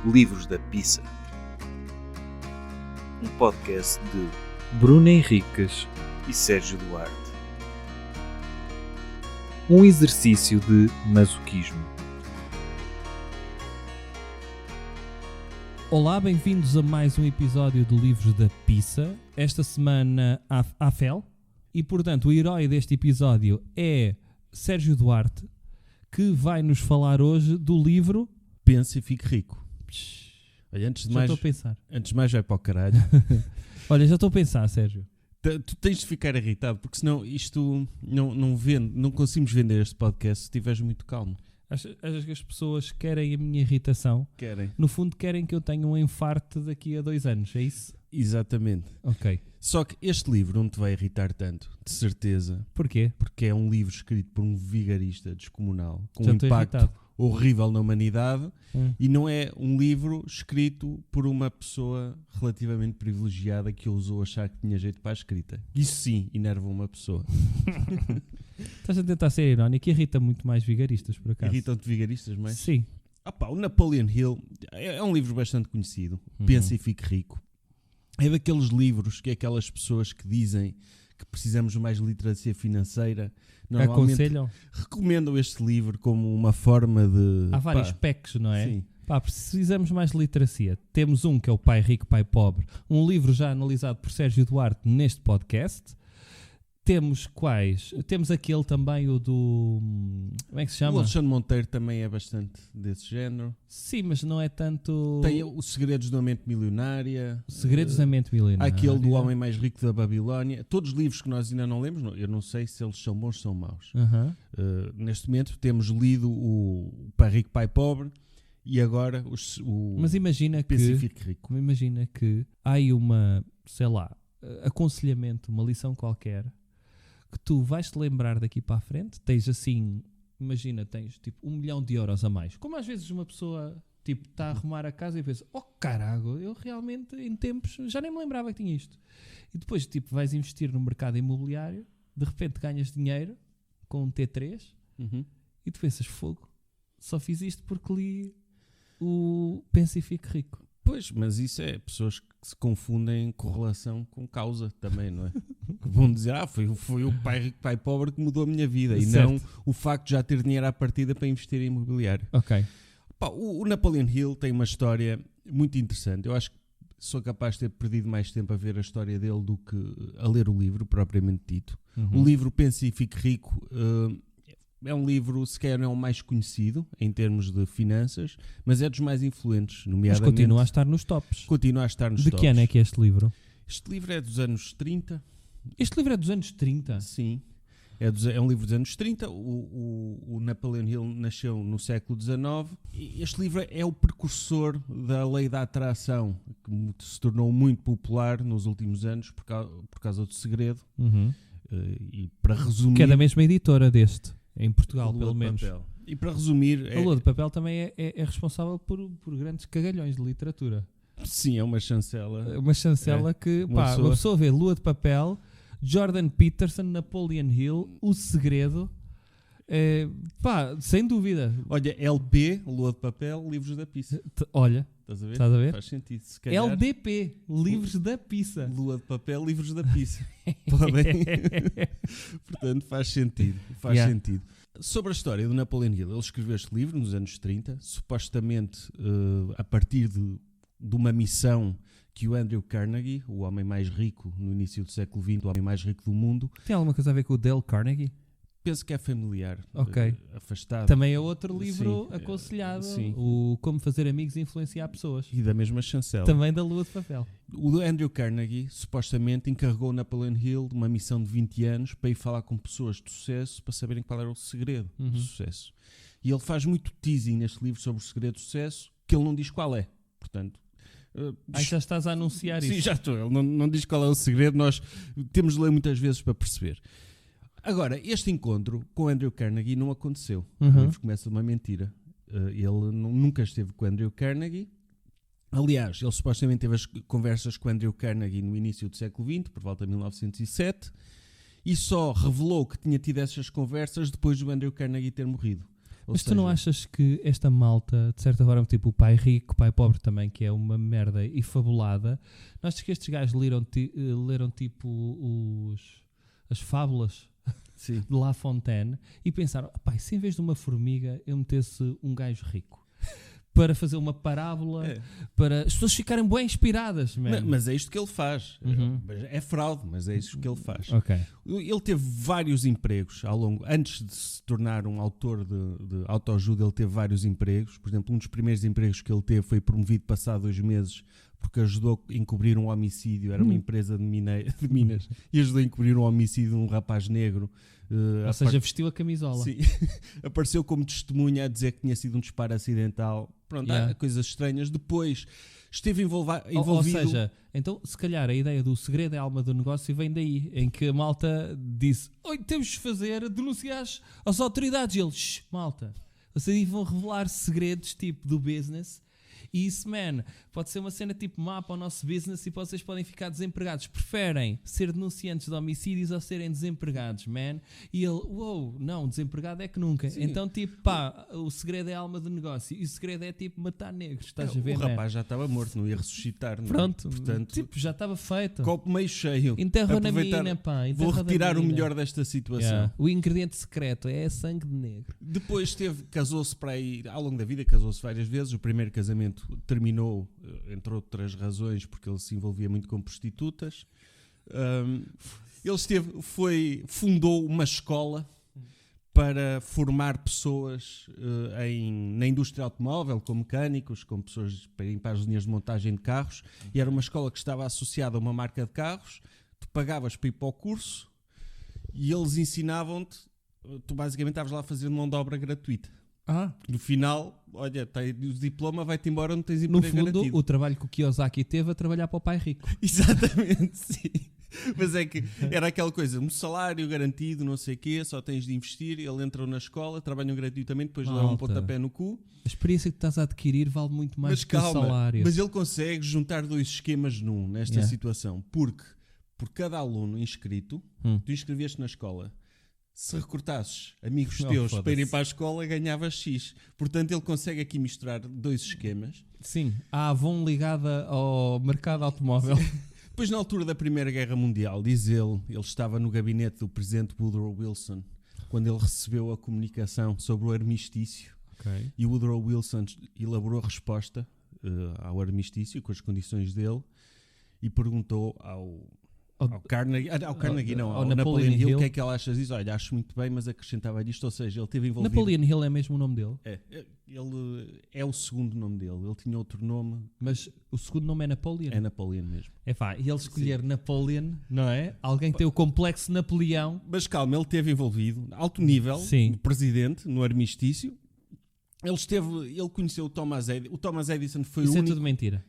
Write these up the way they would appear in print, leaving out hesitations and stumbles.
Livros da Pizza, um podcast de Bruno Henriques e Sérgio Duarte. Um exercício de masoquismo. Olá, bem-vindos a mais um episódio do Livros da Pizza. Esta semana há Fel. E, portanto, o herói deste episódio é Sérgio Duarte, que vai nos falar hoje do livro... Pensa e fique rico. Olha, antes de Já estou a pensar. Antes de mais vai para o caralho. Olha, já estou a pensar, Sérgio. Tu tens de ficar irritado, porque senão isto não vende, não conseguimos vender este podcast se estiveres muito calmo. Achas que as pessoas querem a minha irritação? Querem. No fundo, querem que eu tenha um infarto daqui a 2 anos, é isso? Exatamente. Ok. Só que este livro não te vai irritar tanto, de certeza. Porquê? Porque é um livro escrito por um vigarista descomunal, com Já um estou impacto irritado. horrível na humanidade, e não é um livro escrito por uma pessoa relativamente privilegiada que ousou achar que tinha jeito para a escrita. Isso sim enerva uma pessoa. Estás a tentar ser irónico e irrita muito mais vigaristas, por acaso. Irritam-te vigaristas, mas... Sim. O Napoleon Hill é um livro bastante conhecido. Pensa e fique rico. É daqueles livros que aquelas pessoas que dizem que precisamos de mais literacia financeira normalmente Aconselham? recomendam este livro como uma forma de... Há vários PECs, não é? Sim. Precisamos mais de literacia. Temos um que é o Pai Rico, Pai Pobre. Um livro já analisado por Sérgio Duarte neste podcast. Temos quais? Temos aquele também, o do... Como é que se chama? O Alexandre Monteiro também é bastante desse género. Sim, mas não é tanto... Tem Os Segredos da Mente Milionária. Segredos da Mente Milionária. Aquele do Homem Mais Rico da Babilónia. Todos os livros que nós ainda não lemos, eu não sei se eles são bons ou são maus. Neste momento temos lido o Pai Rico, Pai Pobre e agora o Mas imagina Pensa e Fique Rico. Imagina que há aí uma, sei lá, aconselhamento, uma lição qualquer que tu vais-te lembrar daqui para a frente, tens assim, imagina, tens tipo 1 milhão de euros a mais. Como às vezes uma pessoa tipo está a arrumar a casa e pensa, oh carago, eu realmente em tempos já nem me lembrava que tinha isto. E depois tipo vais investir no mercado imobiliário, de repente ganhas dinheiro com um T3 e tu pensas, fogo, só fiz isto porque li o Pensa e Fique Rico. Pois, mas isso é pessoas que se confundem correlação com causa também, não é? Que vão dizer, foi o Pai Rico, Pai Pobre que mudou a minha vida, Certo. e não o facto de já ter dinheiro à partida para investir em imobiliário. Ok. O Napoleon Hill tem uma história muito interessante. Eu acho que sou capaz de ter perdido mais tempo a ver a história dele do que a ler o livro, propriamente dito. O livro Pensa e Fique Rico é um livro, se calhar não é o mais conhecido em termos de finanças, mas é dos mais influentes, nomeadamente... Mas continua a estar nos tops. Continua a estar nos De tops. que ano é que é este livro? Este livro é dos anos 30. Este livro é dos anos 30? Sim. É um livro dos anos 30. O Napoleon Hill nasceu no século XIX. E este livro é o precursor da lei da atração, que se tornou muito popular nos últimos anos por causa do Segredo. E para resumir... Que é da mesma editora deste, em Portugal, Lua pelo de menos. Papel. E para resumir... A Lua de Papel também é responsável por grandes cagalhões de literatura. Sim, é uma chancela. Uma chancela que, uma pessoa vê Lua de Papel, Jordan Peterson, Napoleon Hill, O Segredo, sem dúvida. Olha, LP, Lua de Papel, Livros da Pizza. Olha, Estás a ver? ver? Faz sentido. Se calhar, LDP, Livros da Pizza. Lua de Papel, Livros da Pizza. Podem. Portanto, faz sentido. Faz sentido. Sobre a história do Napoleon Hill, ele escreveu este livro nos anos 30, supostamente a partir de uma missão que o Andrew Carnegie, o homem mais rico no início do século XX, o homem mais rico do mundo... Tem alguma coisa a ver com o Dale Carnegie? Penso que é familiar, afastado. Também é outro livro Sim, aconselhado, sim. O Como Fazer Amigos e Influenciar Pessoas. E da mesma chancela. Também da Lua de Papel. O Andrew Carnegie, supostamente, encarregou Napoleon Hill de uma missão de 20 anos para ir falar com pessoas de sucesso para saberem qual era o segredo do sucesso. E ele faz muito teasing neste livro sobre o segredo do sucesso, que ele não diz qual é. Portanto... já estás a anunciar isso. Sim, já estou. Ele não diz qual é o segredo, nós temos de ler muitas vezes para perceber. Agora, este encontro com Andrew Carnegie não aconteceu. O livro começa de uma mentira. Ele nunca esteve com Andrew Carnegie. Aliás, ele supostamente teve as conversas com Andrew Carnegie no início do século XX, por volta de 1907, e só revelou que tinha tido essas conversas depois do Andrew Carnegie ter morrido. Mas tu não achas que esta malta, de certa forma, tipo o pai rico, o pai pobre também, que é uma merda e fabulada, não achas que estes gajos leram tipo as fábulas Sim. de La Fontaine e pensaram, pá, se em vez de uma formiga eu metesse um gajo rico para fazer uma parábola, para as pessoas ficarem bem inspiradas, Mas é isto que ele faz. Uhum. É fraude, mas é isto que ele faz. Ok. Ele teve vários empregos ao longo. Antes de se tornar um autor de autoajuda, ele teve vários empregos. Por exemplo, um dos primeiros empregos que ele teve foi promovido passado 2 meses porque ajudou a encobrir um homicídio. Era uma empresa de Minas e ajudou a encobrir um homicídio de um rapaz negro. Ou seja, vestiu a camisola. Sim. Apareceu como testemunha a dizer que tinha sido um disparo acidental. Pronto, há coisas estranhas. Depois esteve envolvido. Ou seja, então se calhar a ideia do segredo é a alma do negócio vem daí, em que a malta disse: oi, temos de fazer, denunciar às autoridades. E eles: malta, vocês aí vão revelar segredos tipo do business. E isso, man, pode ser uma cena tipo má para o nosso business e vocês podem ficar desempregados. Preferem ser denunciantes de homicídios ou serem desempregados, man? E ele, não, desempregado é que nunca. Sim. Então, tipo, pá, o segredo é a alma do negócio. E o segredo é, tipo, matar negros. Estás a ver, o rapaz já estava morto, não ia ressuscitar. Não? Pronto, portanto, tipo, já estava feito. Copo meio cheio. Enterra na Aproveitar- mina, pá. Vou enterra da retirar o mina. melhor desta situação. Yeah. O ingrediente secreto é sangue de negro. Depois casou-se para aí, ao longo da vida, casou-se várias vezes. O primeiro casamento terminou, entre outras razões, porque ele se envolvia muito com prostitutas. Ele fundou uma escola para formar pessoas na indústria automóvel, como mecânicos, como pessoas para ir para as linhas de montagem de carros. E era uma escola que estava associada a uma marca de carros. Tu pagavas para ir para o curso e eles ensinavam-te. Tu basicamente estavas lá a fazer mão de obra gratuita. No final, olha, o diploma, vai-te embora, não tens No emprego fundo, garantido. o trabalho que o Kiyosaki teve a trabalhar para o pai rico. Exatamente, sim. Mas é que era aquela coisa, um salário garantido, não sei o quê, só tens de investir. Ele entrou na escola, trabalham gratuitamente, depois leva um pontapé no cu. A experiência que estás a adquirir vale muito mais Mas que o calma, salário. mas ele consegue juntar 2 esquemas num, nesta situação. Porque por cada aluno inscrito, tu inscrevias-te na escola. Se recrutasses amigos teus para irem para a escola, ganhavas X. Portanto, ele consegue aqui misturar 2 esquemas. Sim, a Avon ligada ao mercado automóvel. Depois, na altura da Primeira Guerra Mundial, diz ele estava no gabinete do presidente Woodrow Wilson, quando ele recebeu a comunicação sobre o armistício. Okay. E o Woodrow Wilson elaborou a resposta ao armistício, com as condições dele, e perguntou ao Napoleon Hill o que é que ele acha disso. Olha, acho muito bem, mas acrescentava isto, ou seja, ele teve envolvido... Napoleon Hill é mesmo o nome dele? Ele é o segundo nome dele. Ele tinha outro nome. Mas o segundo nome é Napoleon? É Napoleon mesmo. E ele escolher Napoleon, não é? Alguém que tem o complexo Napoleão. Mas calma, ele esteve envolvido, alto nível, no presidente, no armistício. Ele conheceu o Thomas Edison. O Thomas Edison foi o único... Isso é tudo mentira?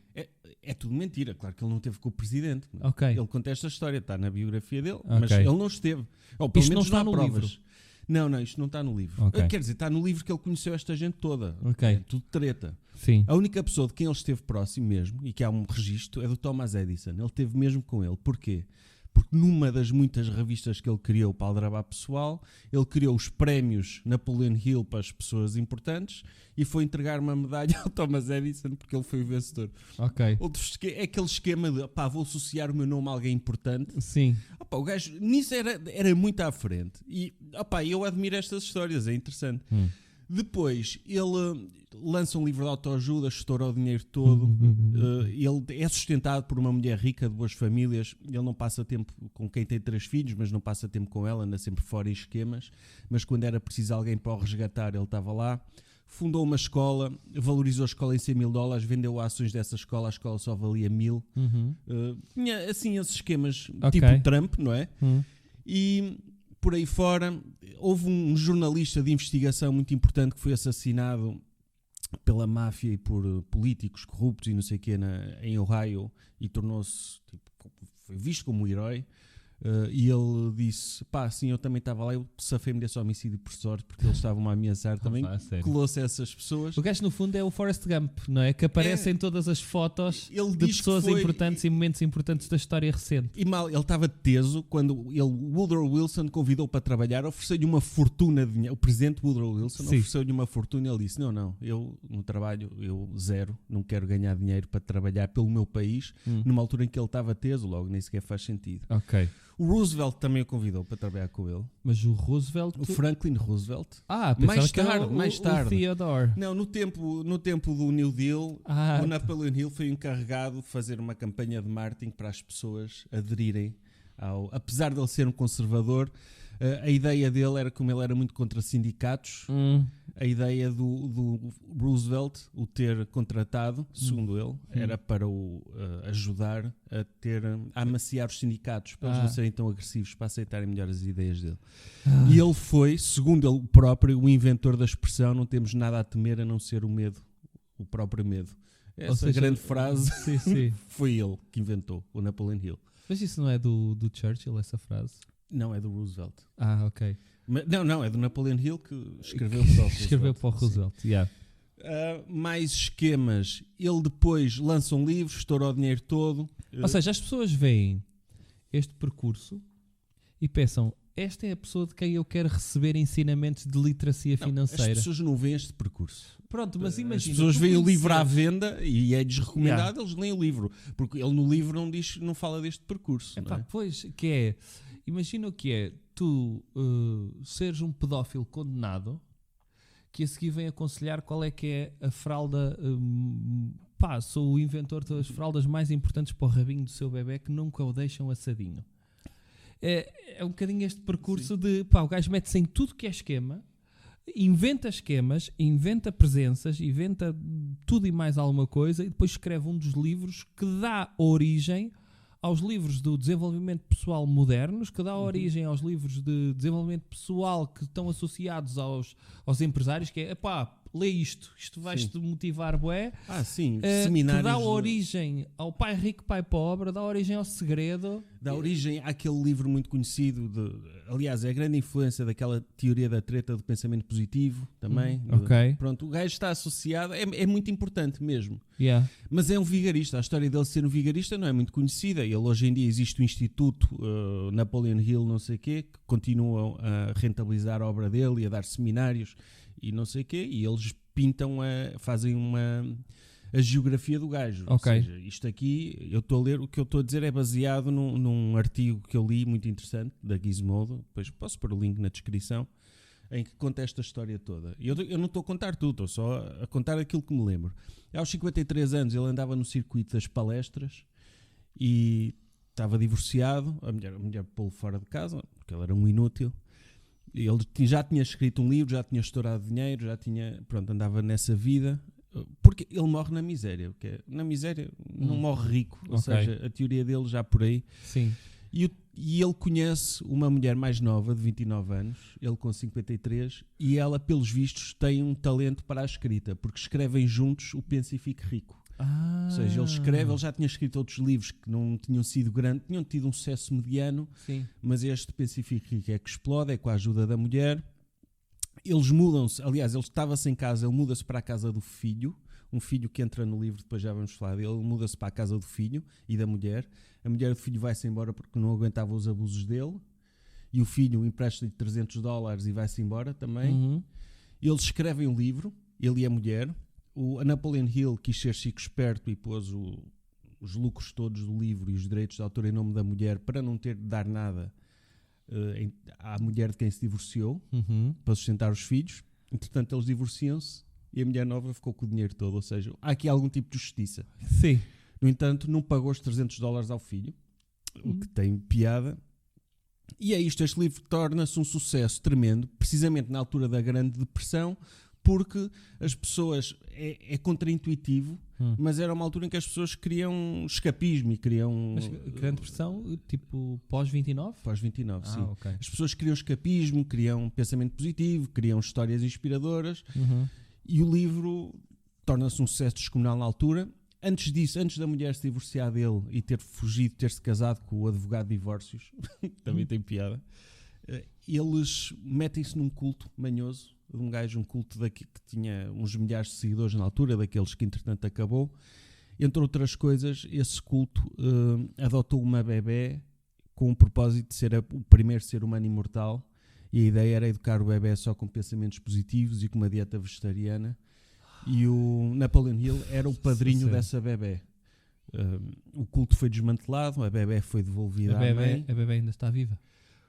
É tudo mentira, claro que ele não esteve com o presidente. Ok. Ele conta esta história, está na biografia dele, mas ele não esteve. Ou pelo Isto menos não está há no provas. livro? Não, isto não está no livro. Ok. Quer dizer, está no livro que ele conheceu esta gente toda. Ok. É tudo treta. Sim. A única pessoa de quem ele esteve próximo mesmo, e que há um registro, é do Thomas Edison. Ele esteve mesmo com ele. Porquê? Porque numa das muitas revistas que ele criou para aldrabar pessoal, ele criou os prémios Napoleon Hill para as pessoas importantes e foi entregar uma medalha ao Thomas Edison porque ele foi o vencedor. Ok. É aquele esquema de, vou associar o meu nome a alguém importante. Sim. O gajo, nisso era muito à frente. E, eu admiro estas histórias, é interessante. Depois, ele lança um livro de autoajuda, estoura o dinheiro todo. Ele é sustentado por uma mulher rica de boas famílias. Ele não passa tempo com quem tem 3 filhos, mas não passa tempo com ela, anda sempre fora em esquemas. Mas quando era preciso alguém para o resgatar, ele estava lá. Fundou uma escola, valorizou a escola em $100,000, vendeu ações dessa escola, a escola só valia 1.000. Tinha assim esses esquemas tipo Trump, não é? E por aí fora, houve um jornalista de investigação muito importante que foi assassinado pela máfia e por políticos corruptos e não sei o quê em Ohio e tornou-se, foi visto como um herói. E ele disse, pá, sim, eu também estava lá, eu safei-me desse homicídio por sorte, porque eles estavam a ameaçar também, sério? colou-se a essas pessoas. O gajo no fundo é o Forrest Gump, não é? Que aparece em todas as fotos Ele de diz que pessoas foi- importantes e momentos importantes da história recente. E mal, ele estava teso quando Woodrow Wilson convidou para trabalhar, ofereceu-lhe uma fortuna de dinheiro. O presidente Woodrow Wilson Sim. ofereceu-lhe uma fortuna e ele disse, não, eu no trabalho, eu zero, não quero ganhar dinheiro para trabalhar pelo meu país, numa altura em que ele estava teso, logo nem sequer faz sentido. Ok. O Roosevelt também o convidou para trabalhar com ele. Mas o Roosevelt... O Franklin Roosevelt. pensava mais que era tarde, mais o tarde. Theodore. Não, no tempo do New Deal, Ah, o Napoleon Hill foi encarregado de fazer uma campanha de marketing para as pessoas aderirem ao... Apesar de ele ser um conservador, a ideia dele era, como ele era muito contra sindicatos, a ideia do Roosevelt, o ter contratado, segundo ele, era para o ajudar a amaciar os sindicatos, para eles não serem tão agressivos, para aceitarem melhor as ideias dele. E ele foi, segundo ele próprio, o inventor da expressão, não temos nada a temer a não ser o medo, o próprio medo. Essa grande frase Sim. foi ele que inventou, o Napoleon Hill. Mas isso não é do Churchill, essa frase? Não, é do Roosevelt. Ah, ok. Não, é do Napoleon Hill que escreveu para o Roosevelt. Escreveu para o Roosevelt, yeah. Mais esquemas. Ele depois lança um livro, estoura o dinheiro todo. Ou seja, as pessoas veem este percurso e pensam, esta é a pessoa de quem eu quero receber ensinamentos de literacia As financeira. pessoas não veem este percurso. Pronto, mas imagina... As pessoas tu veem o livro à conheces- venda e é-lhes recomendado, eles leem o livro. Porque ele no livro não fala deste percurso. Epá, Não é? pois, que é... Imagina o que é tu seres um pedófilo condenado que a seguir vem aconselhar qual é que é a fralda... sou o inventor das fraldas mais importantes para o rabinho do seu bebé que nunca o deixam assadinho. É um bocadinho este percurso de... o gajo mete-se em tudo que é esquema, inventa esquemas, inventa presenças, inventa tudo e mais alguma coisa e depois escreve um dos livros que dá origem aos livros do desenvolvimento pessoal modernos, que dá origem aos livros de desenvolvimento pessoal que estão associados aos empresários, que é, lê isto vais-te motivar, bué. Sim, Que seminários. dá origem ao Pai Rico, Pai Pobre, dá origem ao Segredo. Dá origem àquele livro muito conhecido, aliás, é a grande influência daquela teoria da treta do pensamento positivo também. Ok. Pronto, o gajo está associado, é muito importante mesmo. Yeah. Mas é um vigarista, a história dele ser um vigarista não é muito conhecida. Ele hoje em dia existe o Instituto Napoleon Hill, não sei o quê, que continuam a rentabilizar a obra dele e a dar seminários e não sei o quê, e eles fazem a geografia do gajo. Ok. Ou seja, isto aqui, eu estou a ler, o que eu estou a dizer é baseado num artigo que eu li, muito interessante, da Gizmodo, depois posso pôr o link na descrição, em que conta esta história toda. Eu não estou a contar tudo, estou só a contar aquilo que me lembro. Aos 53 anos ele andava no circuito das palestras e estava divorciado, a mulher pô-lo fora de casa, porque ele era um inútil. Ele já tinha escrito um livro, já tinha estourado dinheiro, andava nessa vida, porque ele morre na miséria. Porque na miséria não morre rico, ou seja, a teoria dele já por aí. Sim. E ele conhece uma mulher mais nova, de 29 anos, ele com 53, e ela, pelos vistos, tem um talento para a escrita, porque escrevem juntos o Pensa e Fique Rico. Ou seja, ele já tinha escrito outros livros que não tinham sido grandes, tinham tido um sucesso mediano, Sim. mas este Pensa e Fique Rico é que explode, é com a ajuda da mulher. Eles mudam-se, aliás, ele estava-se em casa, ele muda-se para a casa do filho, um filho que entra no livro, depois já vamos falar dele, ele muda-se para a casa do filho e da mulher. A mulher do filho vai-se embora porque não aguentava os abusos dele, e o filho empresta-lhe $300 e vai-se embora também. Eles escrevem um livro, ele e a mulher. A Napoleon Hill quis ser chico esperto e pôs os lucros todos do livro e os direitos de autor em nome da mulher para não ter de dar nada à mulher de quem se divorciou, para sustentar os filhos. Entretanto, eles divorciam-se e a mulher nova ficou com o dinheiro todo. Ou seja, há aqui algum tipo de justiça. Sim. No entanto, não pagou os $300 ao filho, o que tem piada. E é isto, este livro torna-se um sucesso tremendo, precisamente na altura da Grande Depressão, porque as pessoas, é contraintuitivo, mas era uma altura em que as pessoas queriam escapismo e queriam... Mas grande pressão, tipo pós-29? Pós-29, sim. Ok. As pessoas queriam escapismo, queriam pensamento positivo, queriam histórias inspiradoras, e o livro torna-se um sucesso descomunal na altura. antes disso, antes da mulher se divorciar dele e ter fugido, ter-se casado com o advogado de divórcios, também tem piada, eles metem-se num culto manhoso, de um gajo, um culto que tinha uns milhares de seguidores na altura, daqueles que entretanto acabou. Entre outras coisas, esse culto adotou uma bebé com o propósito de ser o primeiro ser humano imortal, e a ideia era educar o bebé só com pensamentos positivos e com uma dieta vegetariana, e o Napoleon Hill era o padrinho dessa bebé. O culto foi desmantelado, a bebé foi devolvida à mãe. A bebé ainda está viva?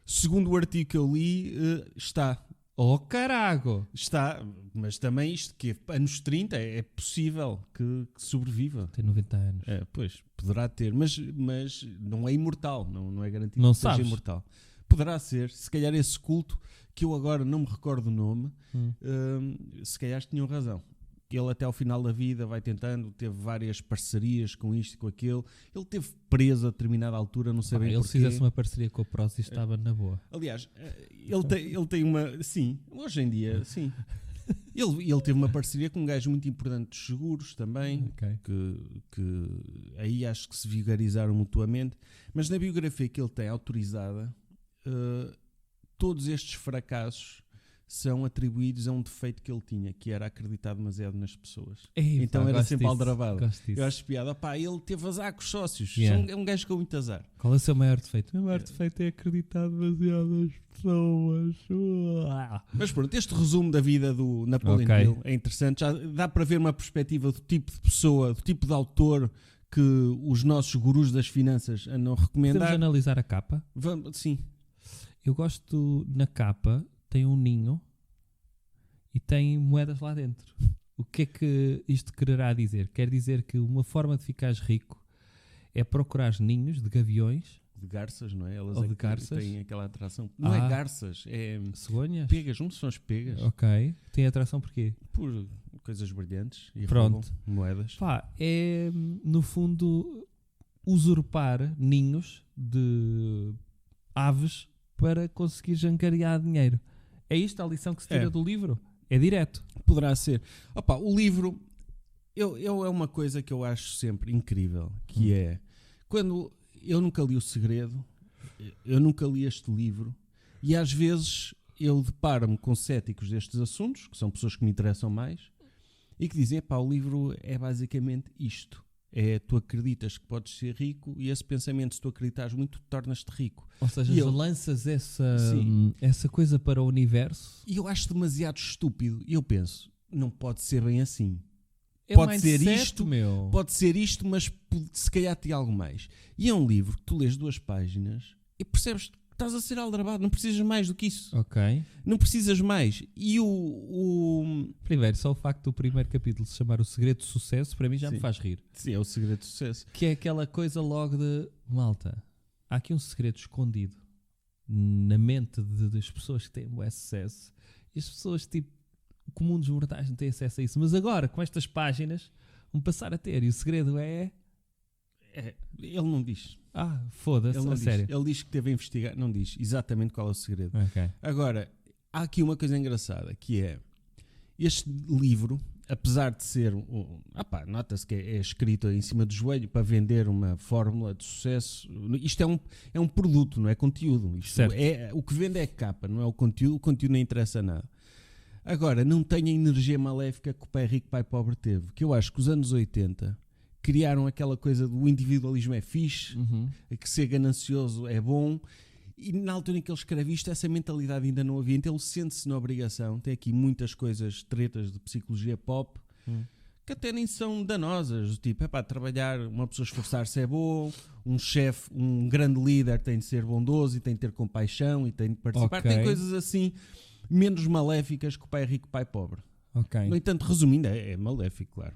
Segundo o artigo que eu li, está. Oh, carago! Está, mas também isto que anos 30 é possível que sobreviva. Tem 90 anos. Pois, poderá ter, mas não é imortal, não é garantido Não que seja sabes. imortal. Poderá ser, se calhar esse culto, que eu agora não me recordo o nome, se calhar tinham razão. Ele até ao final da vida vai tentando, teve várias parcerias com isto e com aquilo. Ele teve preso a determinada altura, não sei bem Ele porquê. se fizesse uma parceria com a Prozis estava na boa. Aliás, ele tem uma... Sim, hoje em dia, sim. Ele teve uma parceria com um gajo muito importante dos seguros também, Ok. que aí acho que se vigorizaram mutuamente. Mas na biografia que ele tem autorizada, todos estes fracassos são atribuídos a um defeito que ele tinha, que era acreditar demasiado nas pessoas. Então era sempre aldrabado. Eu acho piada. Pá, ele teve azar com os sócios. Yeah. É um gajo com muito azar. Qual é o seu maior defeito? O meu maior defeito é acreditar demasiado nas pessoas. Mas pronto, este resumo da vida do Napoleon Ok. Hill é interessante. Já dá para ver uma perspectiva do tipo de pessoa, do tipo de autor que os nossos gurus das finanças andam a Podemos recomendar. analisar a capa? Sim. Eu gosto, na capa, tem um ninho e tem moedas lá dentro. O que é que isto quererá dizer? Quer dizer que uma forma de ficares rico é procurar ninhos de gaviões, De garças, não é? Elas Ou é de que garças? têm aquela atração. Não é garças, é cegonhas. pegas. Não são as pegas. Ok. Tem atração porquê? Por coisas brilhantes e Pronto. roubam moedas. Pá, é no fundo usurpar ninhos de aves para conseguir angariar dinheiro. É isto a lição que se tira do livro? É direto. Poderá ser. Opa, o livro é uma coisa que eu acho sempre incrível, que é quando eu nunca li O Segredo, eu nunca li este livro, e às vezes eu deparo-me com céticos destes assuntos, que são pessoas que me interessam mais, e que dizem, pá, o livro é basicamente isto. Tu acreditas que podes ser rico, e esse pensamento, se tu acreditas muito, tornas-te rico. Ou seja, E eu- lanças essa coisa para o universo. E eu acho demasiado estúpido. E eu penso, não pode ser bem assim. É Pode um ser mindset, isto, meu. Pode ser isto, mas se calhar tem algo mais. E é um livro que tu lês 2 páginas e percebes que estás a ser aldrabado. Não precisas mais do que isso. Ok. Não precisas mais. E Primeiro, só o facto do primeiro capítulo se chamar O Segredo do Sucesso, para mim já me Sim. faz rir. Sim, é o segredo do sucesso. Que é aquela coisa logo de malta. Há aqui um segredo escondido na mente das pessoas que têm o sucesso. E as pessoas, tipo, o comum dos mortais não têm acesso a isso. Mas agora, com estas páginas, vão passar a ter. E o segredo é... Ele não diz. Foda-se, Ele não a diz. sério. Ele diz que teve a investigar. Não diz exatamente qual é o segredo. Ok. Agora, há aqui uma coisa engraçada, que é este livro, apesar de ser nota-se que é escrito em cima do joelho para vender uma fórmula de sucesso. Isto é um produto, não é conteúdo. Certo. O que vende é a capa, não é o conteúdo não interessa nada. Agora, não tem a energia maléfica que o Pai Rico, Pai Pobre teve, que eu acho que os anos 80 criaram aquela coisa do individualismo é fixe, que ser ganancioso é bom. E na altura em que ele escreve isto, essa mentalidade ainda não havia. Então ele sente-se na obrigação. Tem aqui muitas coisas, tretas de psicologia pop, que até nem são danosas. Tipo, trabalhar, uma pessoa esforçar-se é bom, um chefe, um grande líder tem de ser bondoso e tem de ter compaixão e tem de participar. Ok. Tem coisas assim, menos maléficas que o Pai Rico, Pai Pobre. Ok. No entanto, resumindo, é maléfico, claro.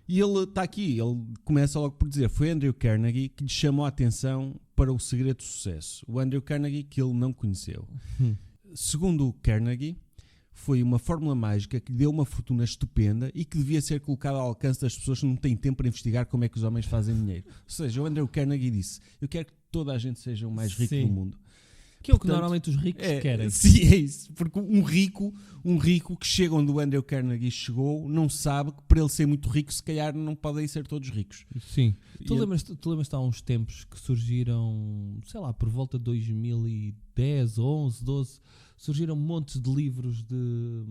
E ele está aqui, ele começa logo por dizer, foi Andrew Carnegie que lhe chamou a atenção para o segredo do sucesso. O Andrew Carnegie que ele não conheceu. Segundo o Carnegie, foi uma fórmula mágica que lhe deu uma fortuna estupenda e que devia ser colocada ao alcance das pessoas que não têm tempo para investigar como é que os homens fazem dinheiro. Ou seja, o Andrew Carnegie disse, eu quero que toda a gente seja o mais rico Sim. do mundo. Que é o que Portanto, normalmente os ricos querem. Sim, é isso. Porque um rico que chega onde o Andrew Carnegie chegou não sabe que para ele ser muito rico, se calhar não podem ser todos ricos. Sim. Tu E- lembras-te há uns tempos que surgiram, sei lá, por volta de 2010, 11, 12, surgiram montes de livros de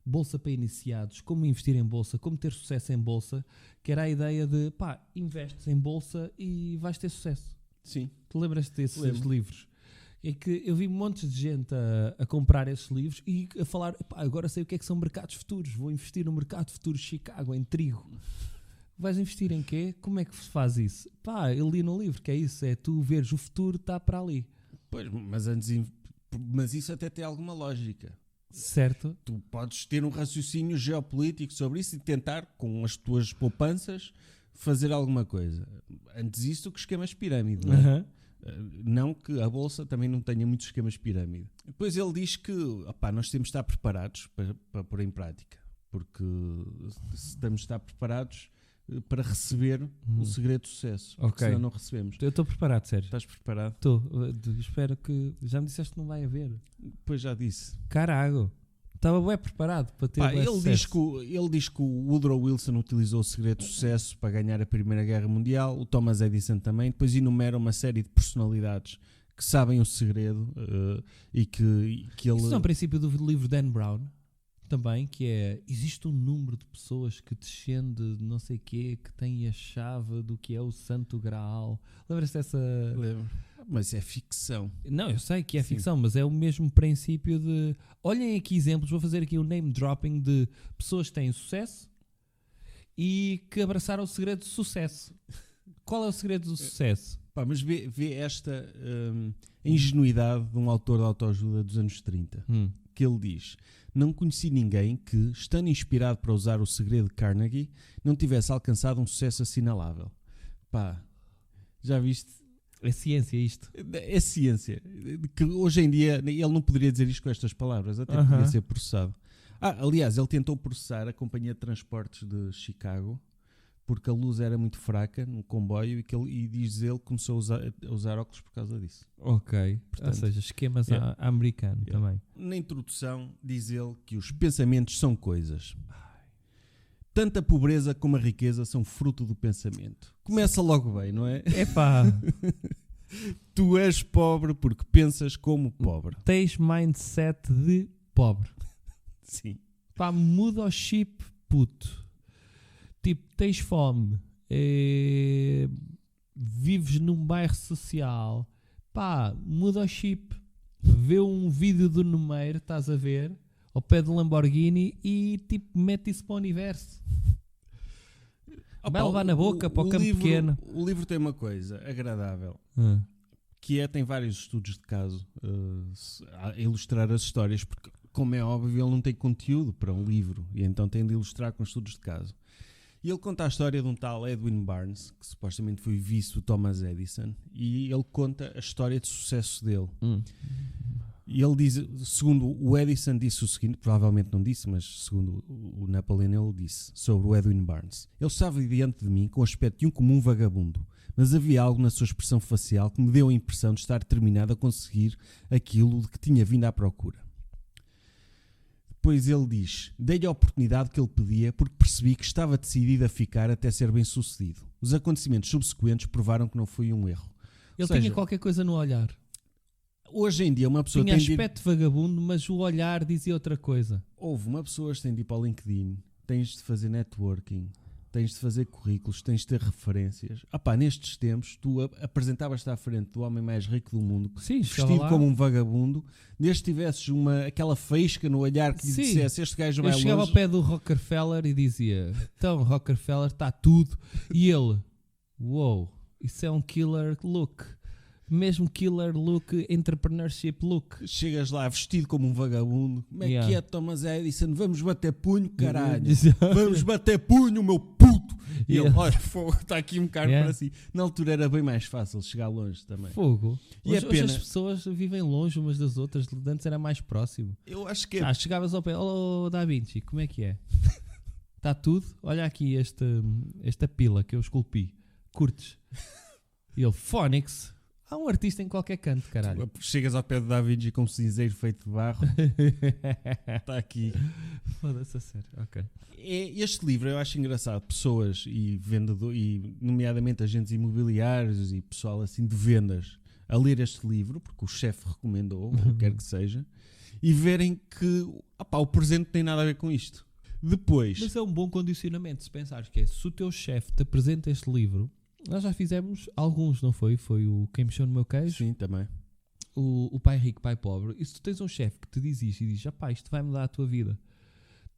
bolsa para iniciados, como investir em bolsa, como ter sucesso em bolsa, que era a ideia de investes em bolsa e vais ter sucesso. Sim. Tu lembras-te desses Lembro. livros? É que eu vi montes de gente a comprar esses livros e a falar, agora sei o que é que são mercados futuros, vou investir no mercado futuro de Chicago, em trigo. Vais investir em quê? Como é que se faz isso? Eu li no livro que é isso, é tu veres o futuro está para ali. Pois, mas isso até tem alguma lógica. Certo? Tu podes ter um raciocínio geopolítico sobre isso e tentar, com as tuas poupanças, fazer alguma coisa. Antes isso que esquemas de pirâmide, não é? Aham. Não que a Bolsa também não tenha muitos esquemas de pirâmide. Depois ele diz que nós temos de estar preparados para pôr em prática. Porque se temos de estar preparados para receber o segredo do sucesso. Porque Ok. senão não recebemos. Eu estou preparado, Sérgio. Estás preparado? Estou. Espero que... Já me disseste que não vai haver. Pois já disse. Carago. Estava bem preparado para ter bué Ele sucesso. diz que o Woodrow Wilson utilizou o segredo de sucesso para ganhar a Primeira Guerra Mundial, o Thomas Edison também, depois enumera uma série de personalidades que sabem o segredo e que ele... Isso é um princípio do livro Dan Brown também, que é, existe um número de pessoas que descende de não sei quê, que tem a chave do que é o Santo Graal. Lembras-te dessa... Lembro. Mas é ficção. Não, eu sei que é Sim. ficção, mas é o mesmo princípio de... Olhem aqui exemplos, vou fazer aqui um name dropping de pessoas que têm sucesso e que abraçaram o segredo do sucesso. Qual é o segredo do sucesso? Mas vê esta ingenuidade de um autor de autoajuda dos anos 30, que ele diz: não conheci ninguém que, estando inspirado para usar o segredo de Carnegie, não tivesse alcançado um sucesso assinalável. Já viste? É ciência isto. É ciência. Que hoje em dia ele não poderia dizer isto com estas palavras, até poderia ser processado. Aliás, ele tentou processar a companhia de transportes de Chicago porque a luz era muito fraca no comboio e diz ele que começou a usar óculos por causa disso. Ok. Portanto, ou seja, esquemas yeah. americano também. Na introdução diz ele que os pensamentos são coisas. Tanto a pobreza como a riqueza são fruto do pensamento. Começa logo bem, não é? Epá, Tu és pobre porque pensas como pobre. tens mindset de pobre. Sim. Muda o chip, puto. Tipo, tens fome, vives num bairro social, muda o chip. Vê um vídeo do Numeiro, estás a ver, ao pé do Lamborghini e tipo, mete isso para o universo. Vai levar na boca para o campo livro, pequeno. O livro tem uma coisa agradável, que tem vários estudos de caso a ilustrar as histórias, porque, como é óbvio, ele não tem conteúdo para um livro e então tem de ilustrar com estudos de caso. E ele conta a história de um tal Edwin Barnes, que supostamente foi vice do Thomas Edison, e ele conta a história de sucesso dele. E ele diz, segundo o Edison disse o seguinte, provavelmente não disse, mas segundo o Napoleon ele disse, sobre o Edwin Barnes: ele estava diante de mim com o aspecto de um comum vagabundo, mas havia algo na sua expressão facial que me deu a impressão de estar determinado a conseguir aquilo de que tinha vindo à procura. Depois ele diz: dei-lhe a oportunidade que ele pedia porque percebi que estava decidido a ficar até ser bem sucedido. Os acontecimentos subsequentes provaram que não foi um erro. Ele Ou seja, tinha qualquer coisa no olhar. Hoje em dia uma pessoa Tinha tem de... aspecto vagabundo, mas o olhar dizia outra coisa. Uma pessoa tem de ir para o LinkedIn, tens de fazer networking, tens de fazer currículos, tens de ter referências. Nestes tempos, tu apresentavas-te à frente do homem mais rico do mundo, Sim, vestido como um vagabundo, desde que tivesses aquela faísca no olhar que lhe Sim. dissesse: este gajo Eu vai chegava longe. ao pé do Rockefeller e dizia: então, Rockefeller, está tudo. E ele: uou, isso é um killer look. Mesmo killer look, entrepreneurship look. Chegas lá vestido como um vagabundo. Como é que é, Thomas Edison? Vamos bater punho, caralho. Vamos bater punho, meu puto. E ele: olha, está aqui um cargo para si. Na altura era bem mais fácil chegar longe também. Fogo. E Hoje, é pena. hoje as pessoas vivem longe umas das outras. Antes era mais próximo. Eu acho que é. Chegavas ao pé: oh, Da Vinci, como é que é? Está tudo? Olha aqui esta pila que eu esculpi. Curtes? E ele: Phonics. Há um artista em qualquer canto, caralho. Chegas ao pé de Da Vinci com um cinzeiro feito de barro. Está aqui. Foda-se a sério. Ok. Este livro eu acho engraçado. Pessoas e vendedores, e nomeadamente agentes imobiliários e pessoal assim de vendas, a ler este livro, porque o chefe recomendou, ou o que quer que seja, e verem que o presente tem nada a ver com isto. Depois... Mas é um bom condicionamento, se pensares que é, se o teu chefe te apresenta este livro, nós já fizemos alguns, não foi? Foi o Quem Mexeu no Meu Queijo, Sim, também. o Pai Rico, Pai Pobre. E se tu tens um chefe que te diz isto e diz, isto vai mudar a tua vida,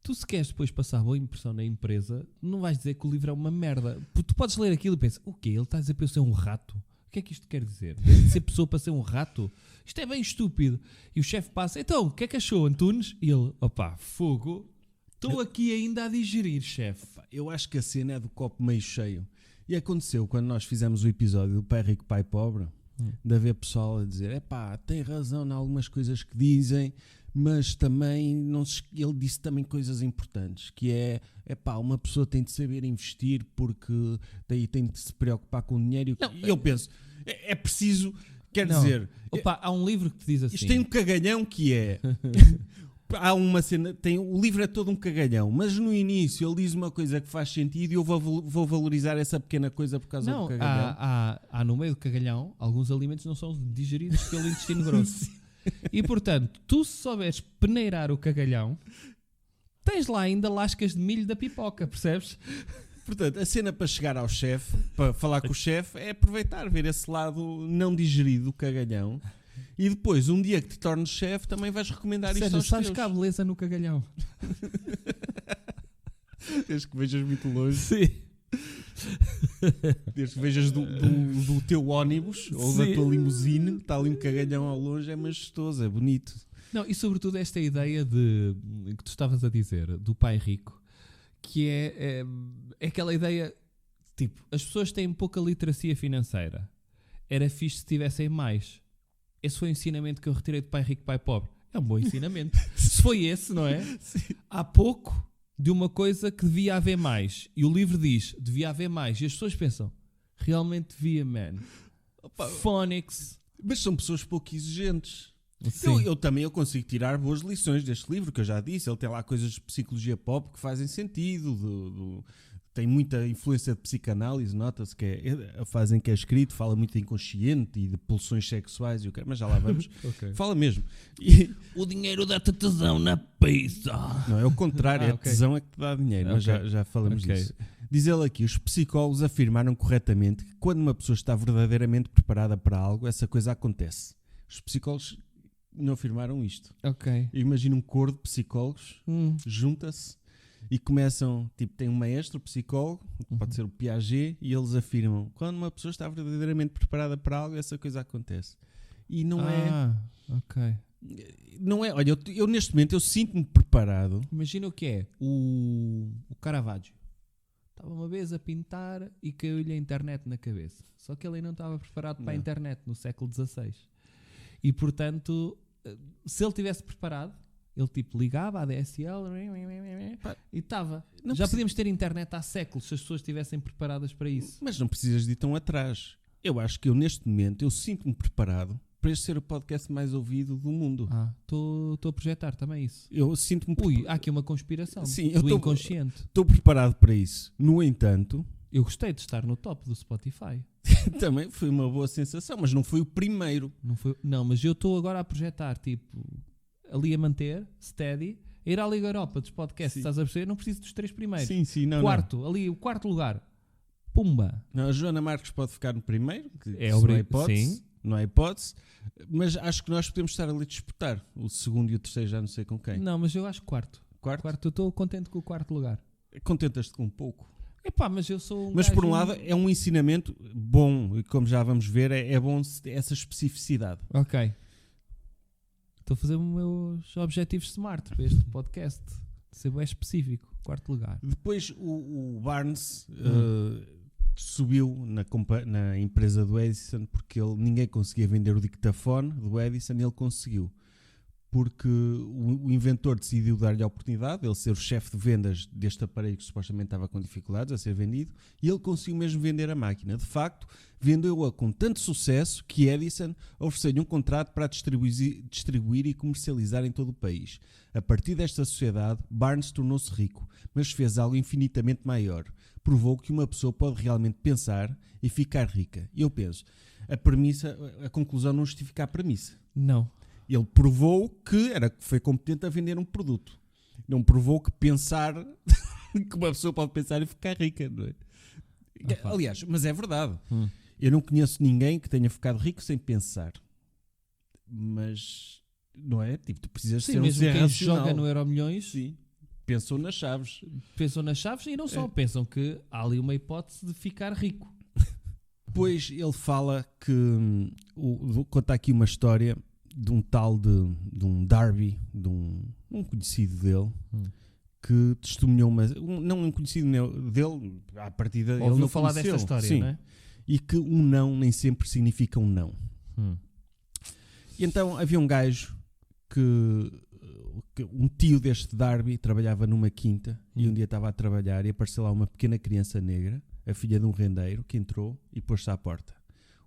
tu se queres depois passar boa impressão na empresa, não vais dizer que o livro é uma merda. Tu podes ler aquilo e pensar, o quê? Ele está a dizer para eu ser um rato? O que é que isto quer dizer? Ser pessoa para ser um rato? Isto é bem estúpido. E o chefe passa, então, o que é que achou, Antunes? E ele, fogo, estou aqui ainda a digerir, chefe. Eu acho que a cena é do copo meio cheio. E aconteceu quando nós fizemos o episódio do Pai Rico, Pai Pobre, de haver pessoal a dizer, tem razão em algumas coisas que dizem, mas também ele disse também coisas importantes, que é uma pessoa tem de saber investir porque daí tem de se preocupar com o dinheiro. E eu penso, é preciso, dizer... Há um livro que te diz assim... Isto tem um cagalhão que é... Há uma cena, o livro é todo um cagalhão, mas no início ele diz uma coisa que faz sentido e eu vou valorizar essa pequena coisa por causa do cagalhão. Há no meio do cagalhão, alguns alimentos não são digeridos pelo intestino grosso. E portanto, tu se souberes peneirar o cagalhão, tens lá ainda lascas de milho da pipoca, percebes? Portanto, a cena para chegar ao chefe, para falar com o chefe, é aproveitar, ver esse lado não digerido do cagalhão. E depois, um dia que te tornes chefe, também vais recomendar isto aos sabes teus. que há beleza no cagalhão. Desde que vejas muito longe. Sim. Desde que vejas do teu ónibus ou da tua limusine, está ali um cagalhão ao longe, é majestoso, é bonito. Não, e sobretudo esta ideia que tu estavas a dizer, do pai rico, que é aquela ideia, tipo, as pessoas têm pouca literacia financeira. Era fixe se tivessem mais. Esse foi o ensinamento que eu retirei de Pai Rico, Pai Pobre. É um bom ensinamento. Se foi esse, não é? Sim. Há pouco de uma coisa que devia haver mais. E o livro diz, devia haver mais. E as pessoas pensam, realmente devia, man. Phonics. Mas são pessoas pouco exigentes. Sim. Eu também consigo tirar boas lições deste livro, que eu já disse. Ele tem lá coisas de psicologia pop que fazem sentido. Tem muita influência de psicanálise, nota-se que a fase em que é escrito, fala muito de inconsciente e de pulsões sexuais, mas já lá vamos. Okay. Fala mesmo. O dinheiro dá-te tesão na pizza. Não, é o contrário, a tesão é que te dá dinheiro, mas já falamos disso. Diz ele aqui, os psicólogos afirmaram corretamente que quando uma pessoa está verdadeiramente preparada para algo, essa coisa acontece. Os psicólogos não afirmaram isto. Ok. Imagina um coro de psicólogos, junta-se, e começam, tem um maestro, psicólogo, pode ser o Piaget, e eles afirmam, quando uma pessoa está verdadeiramente preparada para algo, essa coisa acontece. E não ok. Não é, olha, eu neste momento eu sinto-me preparado. Imagina o que é, o Caravaggio. Estava uma vez a pintar e caiu-lhe a internet na cabeça. Só que ele ainda não estava preparado para a internet no século XVI. E portanto, se ele tivesse preparado, ele ligava à DSL e estava. Podíamos ter internet há séculos se as pessoas estivessem preparadas para isso. Mas não precisas de ir tão atrás. Eu acho que neste momento, eu sinto-me preparado para este ser o podcast mais ouvido do mundo. Estou a projetar também isso. Eu sinto-me... Há aqui uma conspiração do inconsciente. Estou preparado para isso. No entanto... Eu gostei de estar no top do Spotify. Também foi uma boa sensação, mas não foi o primeiro. Não, mas eu estou agora a projetar, ali a manter, steady, a ir à Liga Europa dos podcasts, estás a perceber? Não preciso dos 3 primeiros. Sim, Ali, o quarto lugar. Pumba. Não, a Joana Marques pode ficar no primeiro, que não há hipótese. Sim. Não há hipótese, mas acho que nós podemos estar ali a disputar o segundo e o terceiro, já não sei com quem. Não, mas eu acho quarto. Quarto? Eu estou contente com o quarto lugar. Contentas-te com um pouco? Mas eu sou Mas por um lado é um ensinamento bom, e como já vamos ver, é bom essa especificidade. Ok. Estou a fazer os meus objetivos smart para este podcast. Ser bem específico. Quarto lugar. Depois o Barnes subiu na empresa do Edison porque ninguém conseguia vender o dictafone do Edison e ele conseguiu. porque o inventor decidiu dar-lhe a oportunidade, ele ser o chefe de vendas deste aparelho que supostamente estava com dificuldades a ser vendido, e ele conseguiu mesmo vender a máquina. De facto, vendeu-a com tanto sucesso que Edison ofereceu-lhe um contrato para a distribuir e comercializar em todo o país. A partir desta sociedade, Barnes tornou-se rico, mas fez algo infinitamente maior. Provou que uma pessoa pode realmente pensar e ficar rica. Eu penso, a conclusão não justifica a premissa. Não. Ele provou que foi competente a vender um produto. Não provou que pensar que uma pessoa pode pensar e ficar rica, não é? Aliás, mas é verdade. Eu não conheço ninguém que tenha ficado rico sem pensar. Mas, não é? Tipo, tu precisas ser um ser quem racional. joga no Euromilhões, Sim. Pensam nas chaves. pensam nas chaves e não só. Pensam que há ali uma hipótese de ficar rico. Depois ele fala que... Vou contar aqui uma história de um tal de um Darby, de um conhecido dele, que testemunhou não um conhecido dele, à partida ele Ouviu não falar conheceu, desta história, sim, não é? e que um não nem sempre significa um não. E então havia um gajo que um tio deste Darby trabalhava numa quinta e um dia estava a trabalhar e apareceu lá uma pequena criança negra, a filha de um rendeiro, que entrou e pôs-se à porta.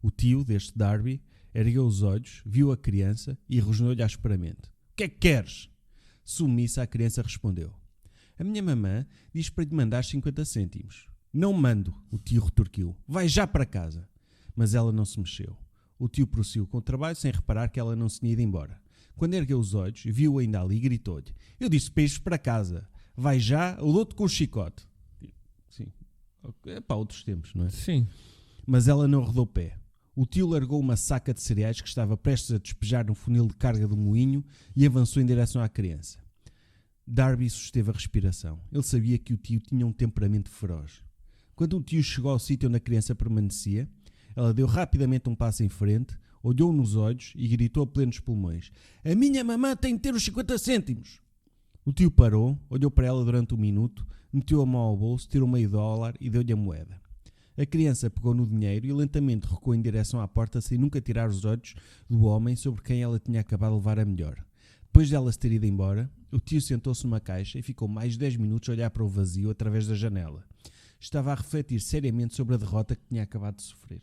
O tio deste Darby ergueu os olhos, viu a criança e rosnou-lhe asperamente. O que é que queres? Submissa, a criança respondeu. A minha mamã diz para lhe mandar 50 cêntimos. Não mando, o tio retorquiu. Vai já para casa. Mas ela não se mexeu. O tio prosseguiu com o trabalho sem reparar que ela não se tinha ido embora. Quando ergueu os olhos, viu-o ainda ali e gritou-lhe. Eu disse para ires para casa. Vai já, eu dou-te com o chicote. Sim. É para outros tempos, não é? Sim. Mas ela não rodou pé. O tio largou uma saca de cereais que estava prestes a despejar no funil de carga do moinho e avançou em direção à criança. Darby susteve a respiração. Ele sabia que o tio tinha um temperamento feroz. Quando o tio chegou ao sítio onde a criança permanecia, ela deu rapidamente um passo em frente, olhou nos olhos e gritou a plenos pulmões. A minha mamã tem de ter os 50 cêntimos! O tio parou, olhou para ela durante um minuto, meteu a mão ao bolso, tirou meio dólar e deu-lhe a moeda. A criança pegou no dinheiro e lentamente recuou em direção à porta sem nunca tirar os olhos do homem sobre quem ela tinha acabado de levar a melhor. Depois dela se ter ido embora, o tio sentou-se numa caixa e ficou mais 10 minutos a olhar para o vazio através da janela. Estava a refletir seriamente sobre a derrota que tinha acabado de sofrer.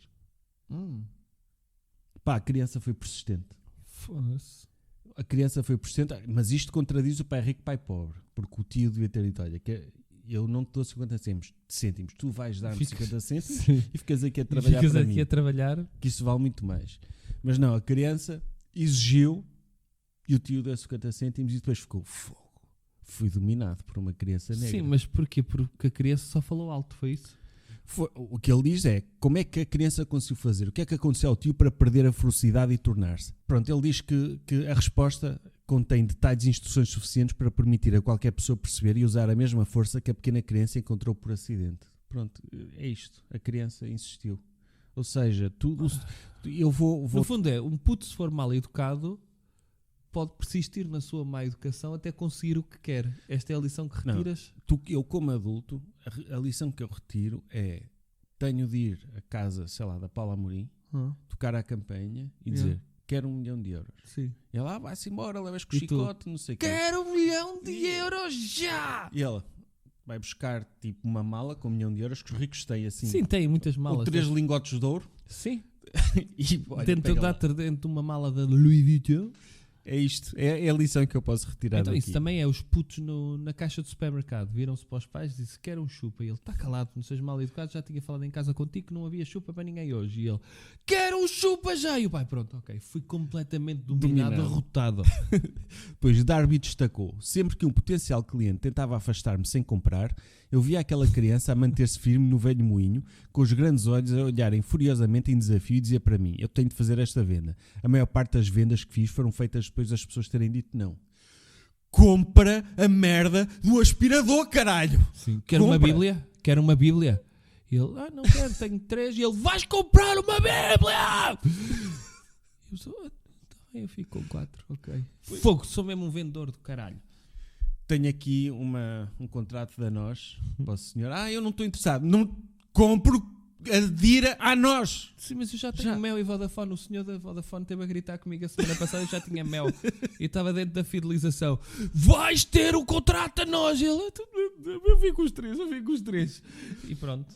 Pá, a criança foi persistente. Foda-se. A criança foi persistente, mas isto contradiz o pai rico e o pai pobre, porque o tio devia ter dito, olha, eu não te dou 50 cêntimos, tu vais dar-me 50 cêntimos e ficas aqui a trabalhar para mim. A trabalhar. Que isso vale muito mais. Mas não, a criança exigiu e o tio deu 50 cêntimos e depois ficou fogo. Fui dominado por uma criança negra. Sim, mas porquê? Porque a criança só falou alto, foi isso? O que ele diz é, como é que a criança conseguiu fazer? O que é que aconteceu ao tio para perder a ferocidade e tornar-se? Pronto, ele diz que a resposta contém detalhes e instruções suficientes para permitir a qualquer pessoa perceber e usar a mesma força que a pequena criança encontrou por acidente. Pronto, é isto. A criança insistiu. Ou seja, eu vou... No fundo é, um puto se for mal educado pode persistir na sua má educação até conseguir o que quer. Esta é a lição que retiras? Eu como adulto, a lição que eu retiro é, tenho de ir a casa, sei lá, da Paula Amorim, tocar à campanha e dizer, quero 1 milhão de euros. Sim. E ela, vai-se embora, levas com o E chicote, não sei o quê. Quero 1 milhão de euros já! E ela vai buscar tipo uma mala com 1 milhão de euros que os ricos têm assim. Sim, tem muitas Ou malas. 3 lingotes de ouro. Sim. E, olha, Dentro pega lá. de uma mala da Louis Vuitton. É isto, é a lição que eu posso retirar Então daqui. isso também é os putos na caixa do supermercado. Viram-se para os pais e disse, quero um chupa. E ele, está calado, não sejas mal educado, já tinha falado em casa contigo que não havia chupa para ninguém hoje. E ele, quero um chupa já! E o pai, pronto, ok. Fui completamente dominado, derrotado. Pois Darby destacou, sempre que um potencial cliente tentava afastar-me sem comprar, eu via aquela criança a manter-se firme no velho moinho, com os grandes olhos a olharem furiosamente em desafio e dizia para mim, eu tenho de fazer esta venda. A maior parte das vendas que fiz foram feitas depois das pessoas terem dito não. Compra a merda do aspirador, caralho! Sim. Quero uma Bíblia? Quero uma Bíblia? E ele, não quero, tenho 3. E ele, vais comprar uma Bíblia! Eu fico com 4, ok. Fogo, sou mesmo um vendedor do caralho. Tenho aqui um contrato da nós para o senhor. Eu não estou interessado. Não compro adira a nós. Sim, mas eu já tenho mel e Vodafone. O senhor da Vodafone teve a gritar comigo a semana passada, eu já tinha mel e estava dentro da fidelização. Vais ter o contrato a nós! Ele, eu vim com os três. E pronto.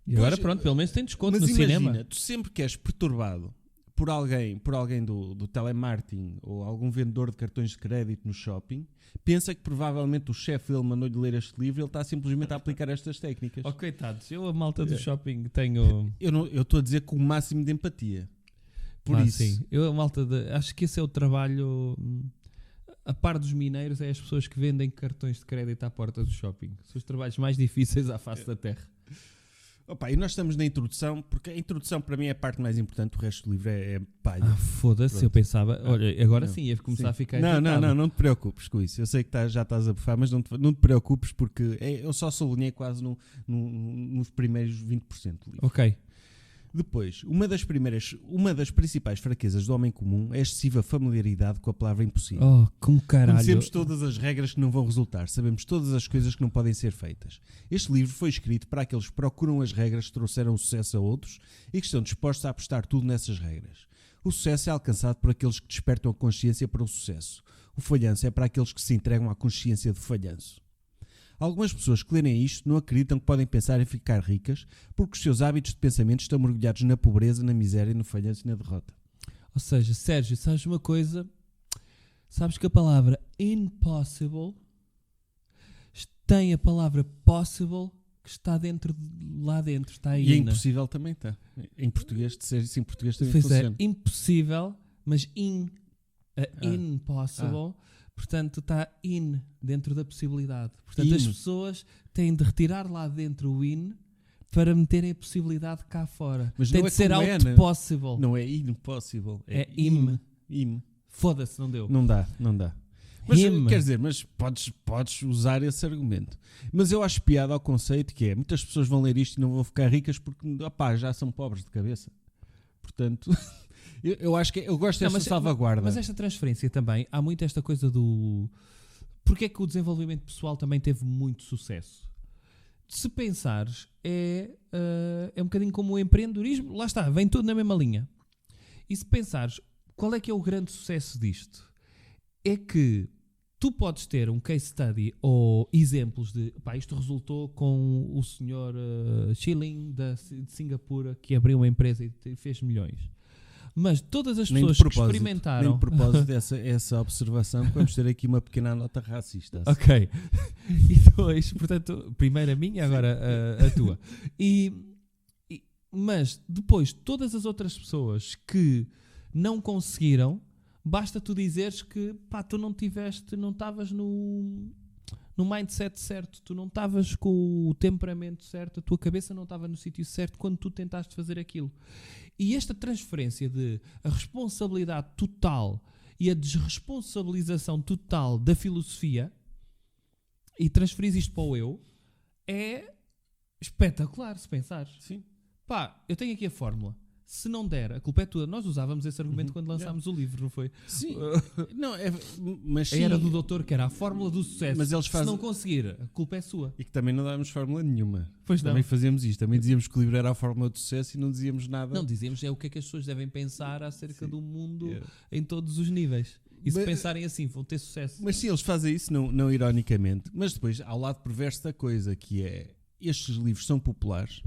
E agora pronto, pelo menos tem desconto no imagina, cinema. Tu sempre que és perturbado por alguém do telemarketing ou algum vendedor de cartões de crédito no shopping, pensa que provavelmente o chefe dele mandou-lhe ler este livro e ele está simplesmente a aplicar estas técnicas. Oh, coitados, eu a malta do shopping tenho... Eu estou a dizer com o máximo de empatia. Por isso. Sim. Eu a malta acho que esse é o trabalho... A par dos mineiros é as pessoas que vendem cartões de crédito à porta do shopping. São os trabalhos mais difíceis à face da terra. Opa, e nós estamos na introdução, porque a introdução para mim é a parte mais importante, o resto do livro é palha. Foda-se, Pronto. eu pensava, olha, agora sim, ia começar a ficar irritado. Não te preocupes com isso. Eu sei que já estás a bufar, mas não te preocupes porque eu só sublinhei quase nos primeiros 20% do livro. Ok. Depois, uma das principais fraquezas do homem comum é a excessiva familiaridade com a palavra impossível. Oh, como caralho. Conhecemos todas as regras que não vão resultar, sabemos todas as coisas que não podem ser feitas. Este livro foi escrito para aqueles que procuram as regras que trouxeram sucesso a outros e que estão dispostos a apostar tudo nessas regras. O sucesso é alcançado por aqueles que despertam a consciência para o sucesso. O falhanço é para aqueles que se entregam à consciência do falhanço. Algumas pessoas que lerem isto não acreditam que podem pensar em ficar ricas porque os seus hábitos de pensamento estão mergulhados na pobreza, na miséria, no falhanço e na derrota. Ou seja, Sérgio, sabes uma coisa? Sabes que a palavra impossible tem a palavra possible que está lá dentro, está aí. E é impossível também está. Em português, de ser isso em português também pois funciona. É, impossível, mas impossible... Portanto, está dentro da possibilidade. Portanto, as pessoas têm de retirar lá dentro o para meterem a possibilidade cá fora. Mas tem não de é ser como out-possible. Não é impossible. É im. Foda-se, não deu. Não dá. Mas, quer dizer, mas podes usar esse argumento. Mas eu acho piada ao conceito que é, muitas pessoas vão ler isto e não vão ficar ricas porque, já são pobres de cabeça. Portanto... Eu acho que eu gosto desta salvaguarda. Mas esta transferência também, há muito esta coisa do... Porque é que o desenvolvimento pessoal também teve muito sucesso? Se pensares, é um bocadinho como o empreendedorismo, lá está, vem tudo na mesma linha. E se pensares, qual é que é o grande sucesso disto? É que tu podes ter um case study ou exemplos de, isto resultou com o senhor Schilling de Singapura que abriu uma empresa e fez milhões. Mas todas as pessoas que experimentaram... Nem de propósito essa observação, vamos ter aqui uma pequena nota racista. Ok. E depois, portanto, primeiro a minha, agora a tua. Mas depois, todas as outras pessoas que não conseguiram, basta tu dizeres que tu não estavas no mindset certo, tu não estavas com o temperamento certo, a tua cabeça não estava no sítio certo quando tu tentaste fazer aquilo. E esta transferência de a responsabilidade total e a desresponsabilização total da filosofia e transferir isto para o eu é espetacular, se pensares. Sim. Eu tenho aqui a fórmula. Se não der, a culpa é tua. Nós usávamos esse argumento quando lançámos o livro, não foi? Sim. Mas sim. Era do doutor que era a fórmula do sucesso. Mas eles Se não conseguir, a culpa é sua. E que também não dávamos fórmula nenhuma. Pois também fazíamos isto. Também dizíamos que o livro era a fórmula do sucesso e não dizíamos nada. Não, dizíamos o que é que as pessoas devem pensar acerca do mundo em todos os níveis. E se pensarem assim, vão ter sucesso. Mas sim, eles fazem isso não ironicamente. Mas depois há o lado perverso da coisa, que é estes livros são populares.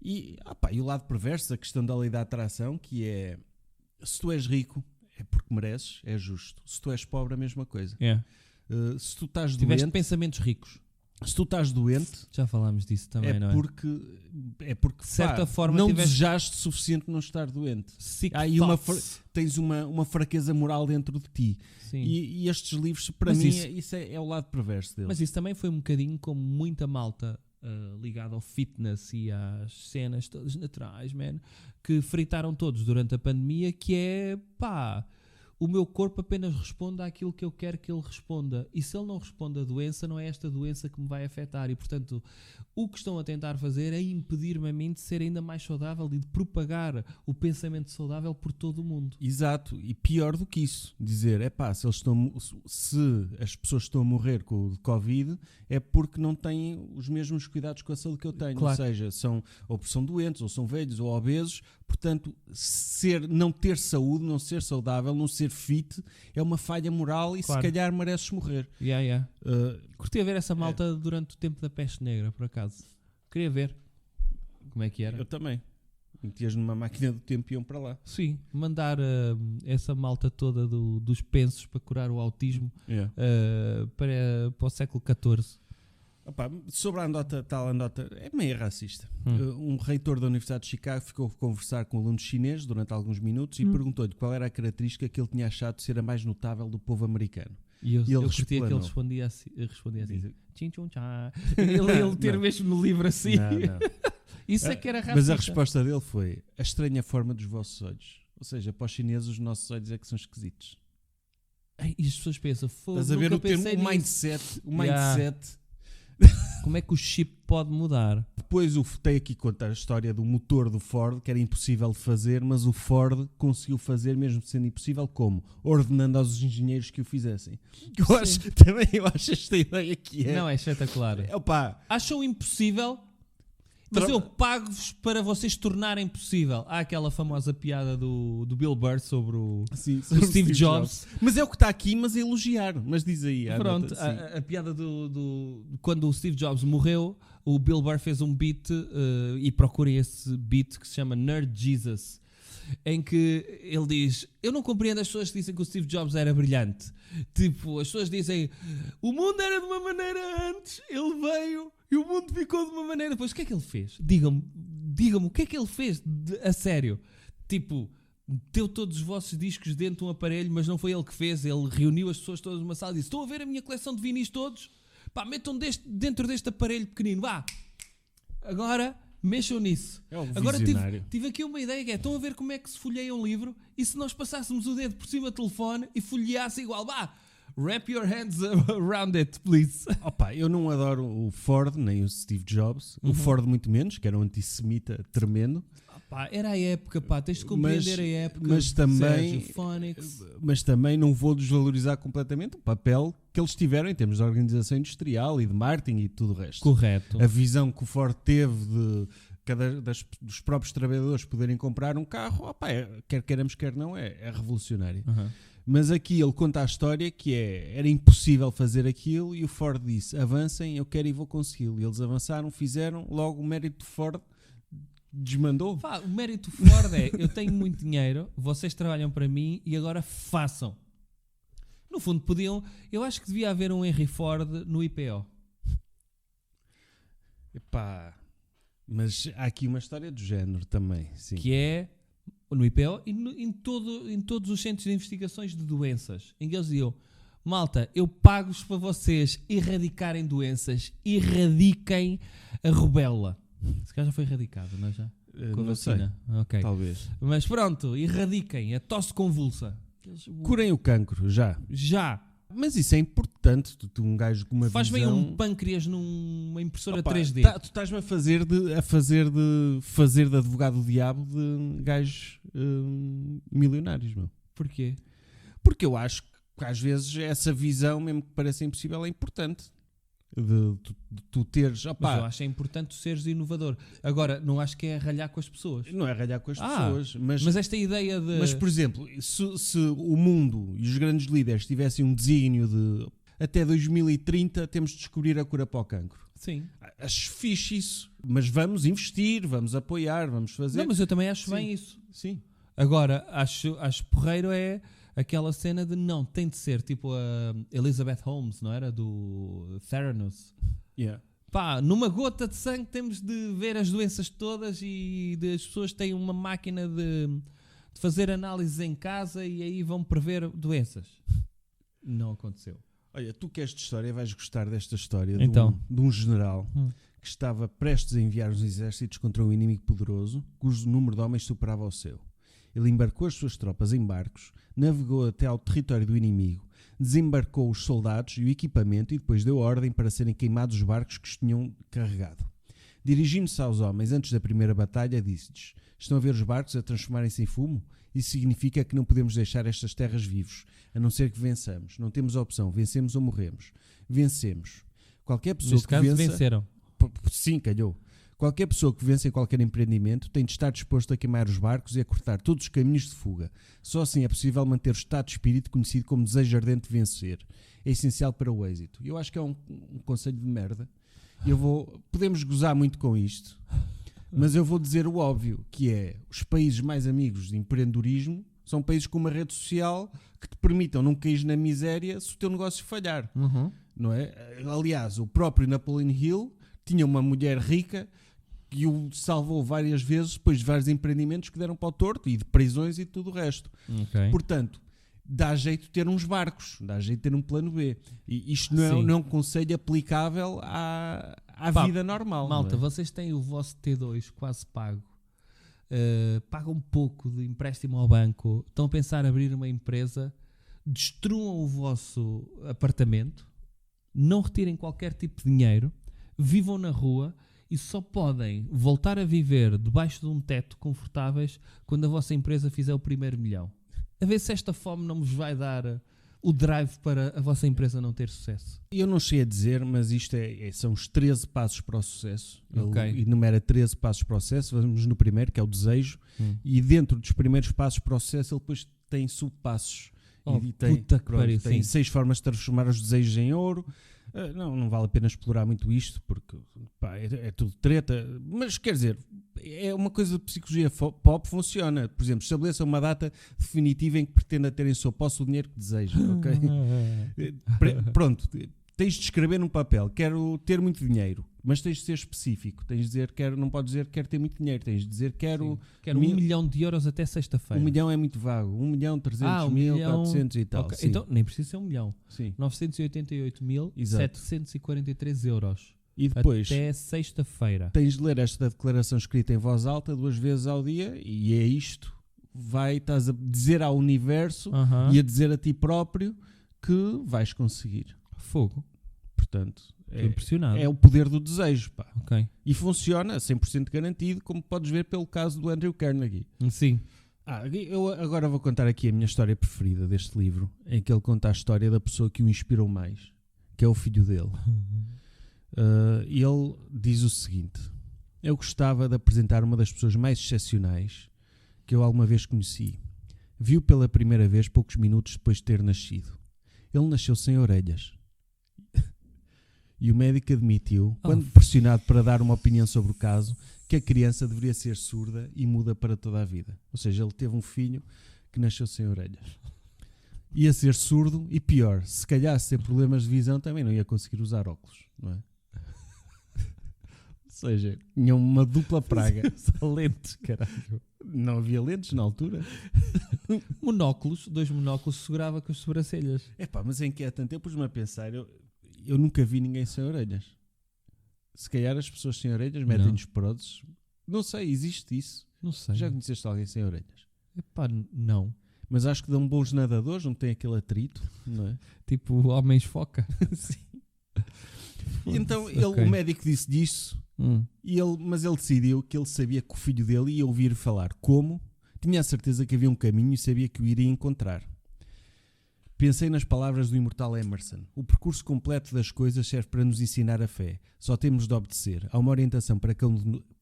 E o lado perverso, a questão da lei da atração, que é, se tu és rico, é porque mereces, é justo. Se tu és pobre, a mesma coisa. Se tu estás Tiveste doente... pensamentos ricos. Se tu estás doente... Já falámos disso também, não é? É porque de certa forma, não desejaste suficiente não estar doente. Há aí tens uma fraqueza moral dentro de ti. Sim. E estes livros, para mim, isso é o lado perverso deles. Mas isso também foi um bocadinho como muita malta... ligado ao fitness e às cenas todas naturais, que fritaram todos durante a pandemia, que é, o meu corpo apenas responde àquilo que eu quero que ele responda. E se ele não responde à doença, não é esta doença que me vai afetar. E, portanto, o que estão a tentar fazer é impedir-me a mim de ser ainda mais saudável e de propagar o pensamento saudável por todo o mundo. Exato, e pior do que isso, dizer, se as pessoas estão a morrer com o Covid, é porque não têm os mesmos cuidados com a saúde que eu tenho, Claro. ou seja, são doentes, ou são velhos, ou obesos, portanto, não ter saúde, não ser saudável, não ser fit, é uma falha moral e Claro. se calhar mereces morrer. Curti a ver essa malta durante o tempo da peste negra, por acaso. Queria ver como é que era. Eu também. Metias numa máquina do tempo e iam para lá. Sim, mandar essa malta toda dos pensos para curar o autismo para o século XIV. Opa, sobre a tal anedota, é meio racista. Um reitor da Universidade de Chicago ficou a conversar com alunos chineses durante alguns minutos e perguntou-lhe qual era a característica que ele tinha achado ser a mais notável do povo americano. E eu ele curtia que ele explanou. respondia assim tchim tchum tchá. Ele ter Não. mesmo no livro assim. Não. Isso é que era racista. Mas a resposta dele foi a estranha forma dos vossos olhos. Ou seja, para os chineses os nossos olhos é que são esquisitos. Ai, e as pessoas pensam, Estás a ver nunca o termo, pensei o nisso. mindset. Como é que o chip pode mudar? Depois tenho aqui que contar a história do motor do Ford, que era impossível de fazer, mas o Ford conseguiu fazer, mesmo sendo impossível, como? Ordenando aos engenheiros que o fizessem. Eu acho esta ideia que é... Não, é espetacular. Opa, Acham impossível, mas eu pago-vos para vocês tornarem possível. Há aquela famosa piada do Bill Burr sobre o Steve Jobs. Mas é o que está aqui, mas a elogiar. Mas diz aí. Pronto, a piada quando o Steve Jobs morreu, o Bill Burr fez um beat e procurem esse beat que se chama Nerd Jesus, em que ele diz: eu não compreendo as pessoas que dizem que o Steve Jobs era brilhante. Tipo, as pessoas dizem o mundo era de uma maneira antes, ele veio e o mundo ficou de uma maneira depois. O que é que ele fez? Digam-me o que é que ele fez a sério. Tipo, meteu todos os vossos discos dentro de um aparelho, mas não foi ele que fez. Ele reuniu as pessoas todas numa sala e disse: estão a ver a minha coleção de vinis todos? Pá, metam dentro deste aparelho pequenino, vá, agora mexam nisso. É um Agora visionário. tive aqui uma ideia que é: estão a ver como é que se folheia um livro? E se nós passássemos o dedo por cima do telefone e folheasse igual, vá, wrap your hands around it, please. Opa, eu não adoro o Ford, nem o Steve Jobs. O Ford muito menos, que era um antissemita tremendo. Pá, era a época, pá, tens de compreender a época. Mas também, Sérgio Phonics. mas também não vou desvalorizar completamente o papel que eles tiveram em termos de organização industrial e de marketing e tudo o resto. Correto. A visão que o Ford teve de dos próprios trabalhadores poderem comprar um carro, opa, quer queiramos, quer não, é revolucionário. Uhum. Mas aqui ele conta a história que era impossível fazer aquilo e o Ford disse: avancem, eu quero e vou consegui-lo. E eles avançaram, fizeram, logo o mérito de Ford desmandou. Pá, o mérito Ford é: eu tenho muito dinheiro, vocês trabalham para mim e agora façam. No fundo eu acho que devia haver um Henry Ford no IPO. Epá, mas há aqui uma história do género também, sim. Que é no IPO e em todos os centros de investigações de doenças, em que eles diziam: malta, eu pago-vos para vocês erradicarem doenças, erradiquem a rubéola. Esse cara já foi erradicado, não é já? Com a não sei, vacina. Ok. talvez. Mas pronto, erradiquem a tosse convulsa. Curem o cancro, já. Já. Mas isso é importante, tu um gajo com uma Faz bem visão... um pâncreas numa impressora Opa, 3D. tu estás-me a fazer de advogado do diabo de gajos milionários, meu. Porquê? Porque eu acho que às vezes essa visão, mesmo que pareça impossível, é importante. De tu teres... Mas Opa, eu acho é importante tu seres inovador. Agora, não acho que é ralhar com as pessoas. não é ralhar com as pessoas, Mas esta ideia de... Mas, por exemplo, se o mundo e os grandes líderes tivessem um desígnio de até 2030 temos de descobrir a cura para o cancro. Sim. Acho fixe isso. Mas vamos investir, vamos apoiar, vamos fazer. Não, mas eu também acho Sim. bem isso. Sim. Agora, acho porreiro é aquela cena de não, tem de ser tipo a Elizabeth Holmes, não era? Do Theranos. Yeah. Pá, numa gota de sangue temos de ver as doenças todas e as pessoas têm uma máquina de fazer análises em casa e aí vão prever doenças. Não aconteceu. Olha, tu que és de história vais gostar desta história Então. de um general que estava prestes a enviar os exércitos contra um inimigo poderoso cujo número de homens superava o seu. Ele embarcou as suas tropas em barcos, navegou até ao território do inimigo, desembarcou os soldados e o equipamento e depois deu ordem para serem queimados os barcos que os tinham carregado. Dirigindo-se aos homens antes da primeira batalha, disse-lhes: estão a ver os barcos a transformarem-se em fumo? Isso significa que não podemos deixar estas terras vivos, a não ser que vençamos. Não temos a opção, vencemos ou morremos. Vencemos. Qualquer pessoa Neste que caso, vença... venceram. Sim, calhou. Qualquer pessoa que vença em qualquer empreendimento tem de estar disposto a queimar os barcos e a cortar todos os caminhos de fuga. Só assim é possível manter o estado de espírito conhecido como desejo ardente de vencer. É essencial para o êxito. Eu acho que é um conselho de merda. Podemos gozar muito com isto, mas eu vou dizer o óbvio, que é: os países mais amigos de empreendedorismo são países com uma rede social que te permitam não cair na miséria se o teu negócio falhar. Não é? Aliás, o próprio Napoleon Hill tinha uma mulher rica que o salvou várias vezes depois de vários empreendimentos que deram para o torto e de prisões e tudo o resto. Okay. Portanto, dá jeito de ter uns barcos, dá jeito de ter um plano B. E isto não é um conselho aplicável à vida normal. Malta, não é? vocês têm o vosso T2 quase pago. Pagam um pouco de empréstimo ao banco, estão a pensar em abrir uma empresa, destruam o vosso apartamento, não retirem qualquer tipo de dinheiro, vivam na rua e só podem voltar a viver debaixo de um teto confortáveis quando a vossa empresa fizer o primeiro milhão. A ver se esta fome não vos vai dar o drive para a vossa empresa não ter sucesso. Eu não sei a dizer, mas isto são os 13 passos para o sucesso. Ok. Ele enumera 13 passos para o sucesso. Vamos no primeiro, que é o desejo. E dentro dos primeiros passos para o sucesso, ele depois tem subpassos. E tem 6 formas de transformar os desejos em ouro. Não vale a pena explorar muito isto, porque é tudo treta. Mas quer dizer, é uma coisa de psicologia pop, funciona. Por exemplo, estabeleça uma data definitiva em que pretenda ter em sua posse o dinheiro que deseja. Okay? Pronto, tens de escrever num papel: quero ter muito dinheiro, mas tens de ser específico. Tens de dizer, não podes dizer quero ter muito dinheiro, tens de dizer quero 1 milhão de euros até sexta-feira. 1 milhão é muito vago. 1.300.000, 400 e tal. Okay. Sim. Então nem precisa ser 1 milhão. Sim. 988.743 euros. E depois até sexta-feira. Tens de ler esta declaração escrita em voz alta 2 vezes ao dia, e é isto. Estás a dizer ao universo e a dizer a ti próprio que vais conseguir. Fogo. Portanto, impressionado. É o poder do desejo, pá. Okay. E funciona 100% garantido, como podes ver pelo caso do Andrew Carnegie. Sim. Eu agora vou contar aqui a minha história preferida deste livro, em que ele conta a história da pessoa que o inspirou mais, que é o filho dele. Ele diz o seguinte: eu gostava de apresentar uma das pessoas mais excepcionais que eu alguma vez conheci. Vi-o pela primeira vez poucos minutos depois de ter nascido. Ele nasceu sem orelhas. E o médico admitiu, quando pressionado para dar uma opinião sobre o caso, que a criança deveria ser surda e muda para toda a vida. Ou seja, ele teve um filho que nasceu sem orelhas. Ia ser surdo e, pior, se calhar se ter problemas de visão também não ia conseguir usar óculos, não é? Ou seja, tinha uma dupla praga. Lentes, caralho. Não havia lentes na altura. Monóculos, 2 monóculos segurava com as sobrancelhas. Mas é inquietante. Eu pus-me a pensar, eu nunca vi ninguém sem orelhas. Se calhar as pessoas sem orelhas metem-nos próteses. Não sei, existe isso. Não sei. Já conheceste alguém sem orelhas? Não. Mas acho que dão bons nadadores, não tem aquele atrito, não é? Tipo homens foca. Sim. E então o médico disse disso, mas ele decidiu que ele sabia que o filho dele ia ouvir falar. Como? Tinha a certeza que havia um caminho e sabia que o iria encontrar. Pensei nas palavras do imortal Emerson. O percurso completo das coisas serve para nos ensinar a fé. Só temos de obedecer. Há uma orientação para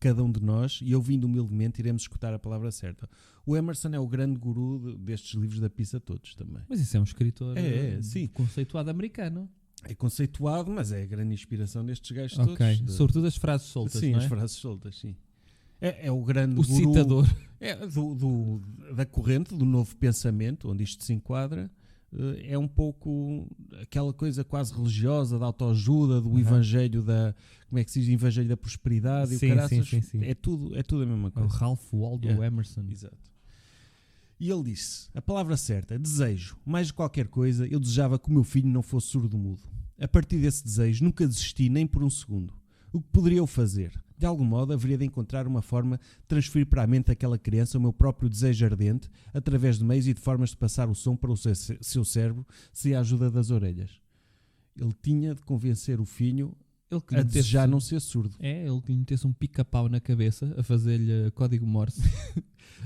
cada um de nós e, ouvindo humildemente, iremos escutar a palavra certa. O Emerson é o grande guru destes livros da pizza todos também. Mas isso é um escritor sim. conceituado americano. É conceituado, mas é a grande inspiração destes gajos Ok, todos. Sobretudo as frases soltas, sim, não é? as frases soltas, sim. É o grande o guru... citador. Da corrente, do novo pensamento, onde isto se enquadra. É um pouco aquela coisa quase religiosa da autoajuda, do evangelho da... Como é que se diz? Evangelho da prosperidade. Sim, e o caraças, sim. É tudo a mesma coisa. O Ralph Waldo Emerson. Exato. E ele disse, a palavra certa, desejo. Mais de qualquer coisa, eu desejava que o meu filho não fosse surdo-mudo. A partir desse desejo, nunca desisti nem por um segundo. O que poderia eu fazer? De algum modo, haveria de encontrar uma forma de transferir para a mente daquela criança o meu próprio desejo ardente, através de meios e de formas de passar o som para o seu cérebro, sem a ajuda das orelhas. Ele tinha de convencer o filho a desejar não ser surdo. Ele tinha de meter-se um pica-pau na cabeça a fazer-lhe código Morse.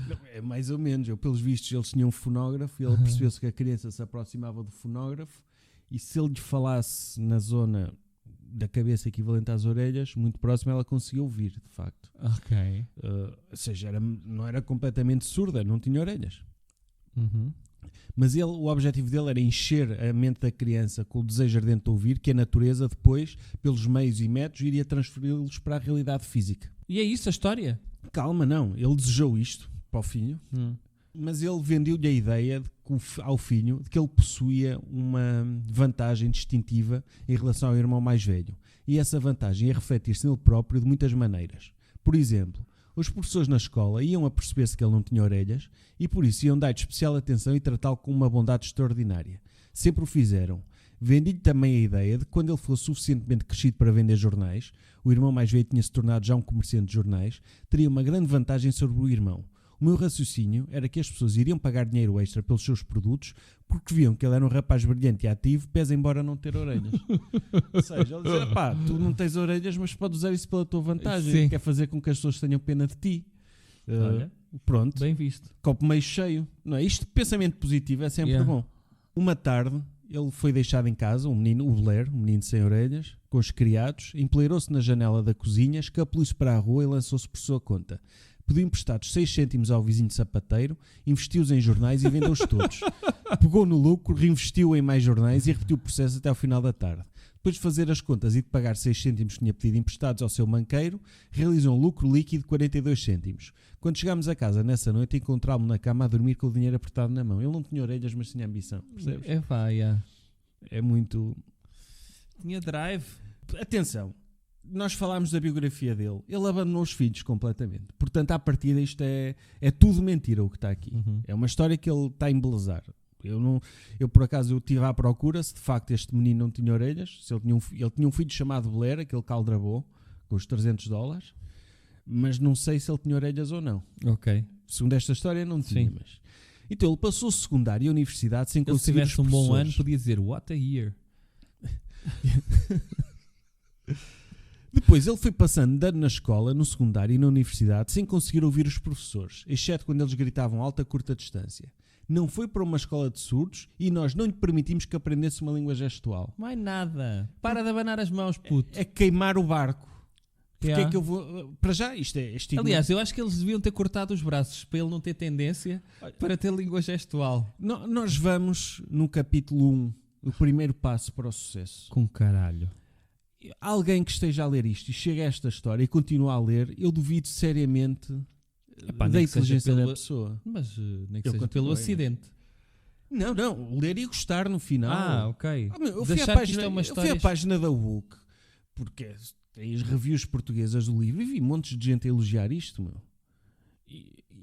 Não, é mais ou menos. Pelos vistos, eles tinham um fonógrafo e ele percebeu-se que a criança se aproximava do fonógrafo e se ele lhe falasse na zona da cabeça equivalente às orelhas, muito próximo, ela conseguiu ouvir, de facto. Ok. Ou seja, não era completamente surda, não tinha orelhas. Uhum. Mas o objetivo dele era encher a mente da criança com o desejo ardente de ouvir, que a natureza depois, pelos meios e métodos, iria transferi-los para a realidade física. E é isso a história? Calma, não. Ele desejou isto para o filho, mas ele vendeu-lhe a ideia ao filho de que ele possuía uma vantagem distintiva em relação ao irmão mais velho. E essa vantagem ia refletir-se nele próprio de muitas maneiras. Por exemplo, os professores na escola iam a perceber-se que ele não tinha orelhas e por isso iam dar-lhe especial atenção e tratá-lo com uma bondade extraordinária. Sempre o fizeram. Vendi-lhe também a ideia de que quando ele fosse suficientemente crescido para vender jornais, o irmão mais velho tinha se tornado já um comerciante de jornais, teria uma grande vantagem sobre o irmão. O meu raciocínio era que as pessoas iriam pagar dinheiro extra pelos seus produtos porque viam que ele era um rapaz brilhante e ativo, pese embora não ter orelhas. Ou seja, ele dizia, pá, tu não tens orelhas, mas podes usar isso pela tua vantagem. Sim. Quer fazer com que as pessoas tenham pena de ti. Olha, Pronto. bem visto. Copo meio cheio. Não é? Isto de pensamento positivo é sempre bom. Uma tarde, ele foi deixado em casa, o Blair, um menino sem orelhas, com os criados, empleirou-se na janela da cozinha, escapuliu-se para a rua e lançou-se por sua conta. Pediu emprestados 6 cêntimos ao vizinho sapateiro, investiu-os em jornais e vendeu-os todos. Pegou no lucro, reinvestiu em mais jornais e repetiu o processo até ao final da tarde. Depois de fazer as contas e de pagar 6 cêntimos que tinha pedido emprestados ao seu banqueiro, realizou um lucro líquido de 42 cêntimos. Quando chegámos a casa nessa noite, encontrámo-lo na cama a dormir com o dinheiro apertado na mão. Ele não tinha orelhas, mas tinha ambição. Percebes? É muito... Tinha drive. Atenção. Nós falámos da biografia dele. Ele abandonou os filhos completamente. Portanto, à partida, isto é tudo mentira o que está aqui. Uhum. É uma história que ele está a embelezar. Eu por acaso, estive à procura se de facto este menino não tinha orelhas. Se ele tinha um filho chamado Blair, aquele caldrabou, com os $300. Mas não sei se ele tinha orelhas ou não. Ok. Segundo esta história, não tinha. Sim. Mas... Então, ele passou o secundário e a universidade sem Ele, se conseguir os tivesse um bom professores. ano, podia dizer, what a year. Depois ele foi passando de ano na escola, no secundário e na universidade sem conseguir ouvir os professores, exceto quando eles gritavam alta curta distância. Não foi para uma escola de surdos e nós não lhe permitimos que aprendesse uma língua gestual. Mais nada. Para de abanar as mãos, puto. É queimar o barco. Porque Yeah. é que eu vou... Para já, isto é estigma. Aliás, eu acho que eles deviam ter cortado os braços para ele não ter tendência para ter língua gestual. Nós vamos no capítulo 1, o primeiro passo para o sucesso. Com caralho. Alguém que esteja a ler isto e chega a esta história e continua a ler, eu duvido seriamente Epá, da nem que seja inteligência da pelo- pessoa. Mas nem que Eu seja continuo pelo ainda. acidente. Não, ler e gostar no final. Ok. Eu De fui, achar à que isto página, é uma eu fui história... à página da Wook, porque tem as reviews portuguesas do livro e vi montes de gente a elogiar isto, meu.